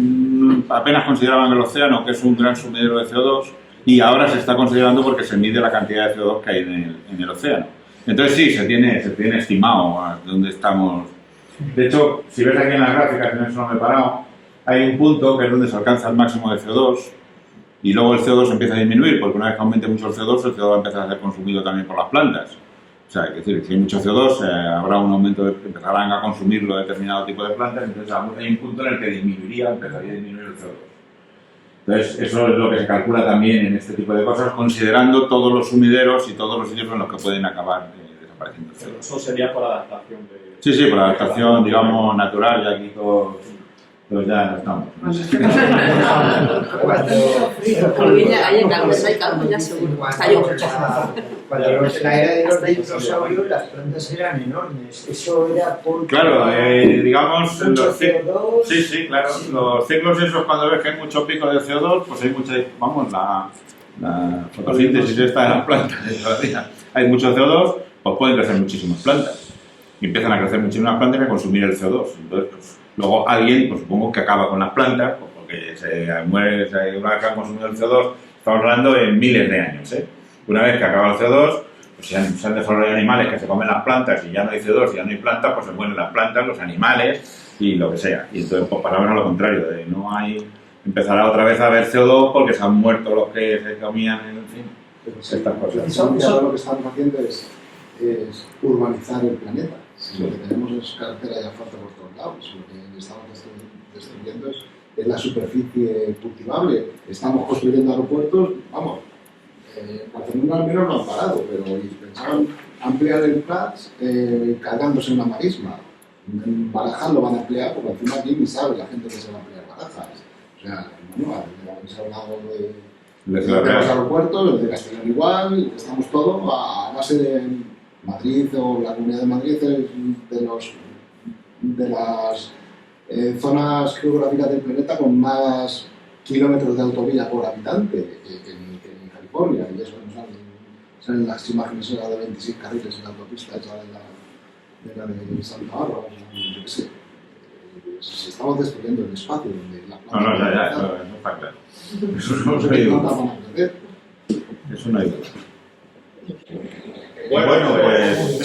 B: apenas consideraban el océano, que es un gran sumidero de CO2, y ahora se está considerando porque se mide la cantidad de CO2 que hay en el océano. Entonces sí, se tiene estimado a dónde estamos. De hecho, si ves aquí en las gráficas, en eso no me he parado, hay un punto que es donde se alcanza el máximo de CO2 y luego el CO2 empieza a disminuir porque una vez que aumente mucho el CO2 va a empezar a ser consumido también por las plantas. O sea, es decir, si hay mucho CO2 habrá un aumento, empezarán a consumirlo determinado tipo de plantas, entonces hay un punto en el que empezaría a disminuir el CO2. Entonces, eso es lo que se calcula también en este tipo de cosas, considerando todos los sumideros y todos los sitios en los que pueden acabar desapareciendo el CO2.
I: Eso sería por adaptación de...
B: Sí, por adaptación, digamos, natural, y aquí todos ya no estamos.
H: Hay calma ya seguro. Hasta yo.
G: Cuando en la era de los dinosaurios las plantas eran enormes. Eso era porque...
B: Claro, digamos...
G: mucho CO2...
B: Sí, claro. Los ciclos esos, cuando ves que hay mucho pico de CO2, pues hay mucha... Vamos, la fotosíntesis esta de las plantas. Hay mucho CO2, pues pueden crecer muchísimas plantas. Y empiezan a crecer muchísimas plantas y a consumir el CO2. Entonces, pues, luego alguien, pues supongo que acaba con las plantas, pues, porque una vez que han consumido el CO2, estamos hablando de miles de años, ¿eh? Una vez que acaba el CO2, pues se han desarrollado animales que se comen las plantas y ya no hay CO2 y ya no hay plantas, pues se mueren las plantas, los animales y lo que sea. Y entonces, pues para ver a lo contrario, de no hay... Empezará otra vez a haber CO2 porque se han muerto los que se comían, en fin, estas cosas.
F: Eso lo que estamos haciendo es urbanizar el planeta. Lo que tenemos es carretera y asfalto por todos lados. Lo que estamos destruyendo es la superficie cultivable. Estamos construyendo aeropuertos, vamos, Barcelona al menos no han parado, pero pensaban ampliar el Prats cargándose una marisma. Barajas lo van a ampliar porque encima aquí ni sabe la gente que se va a ampliar Barajas. O sea, bueno, habéis hablado de los aeropuertos, de Castellón igual, estamos todos a base de Madrid o la Comunidad de Madrid es de las zonas geográficas del planeta con más kilómetros de autovía por habitante que en California, y eso salen las imágenes de 26 carriles en la autopista hecha de la de Santa Bárbara, yo qué sé. Estamos destruyendo el espacio donde la planta...
B: No está claro. Eso no hay duda. Eso no hay duda. Bueno, pues...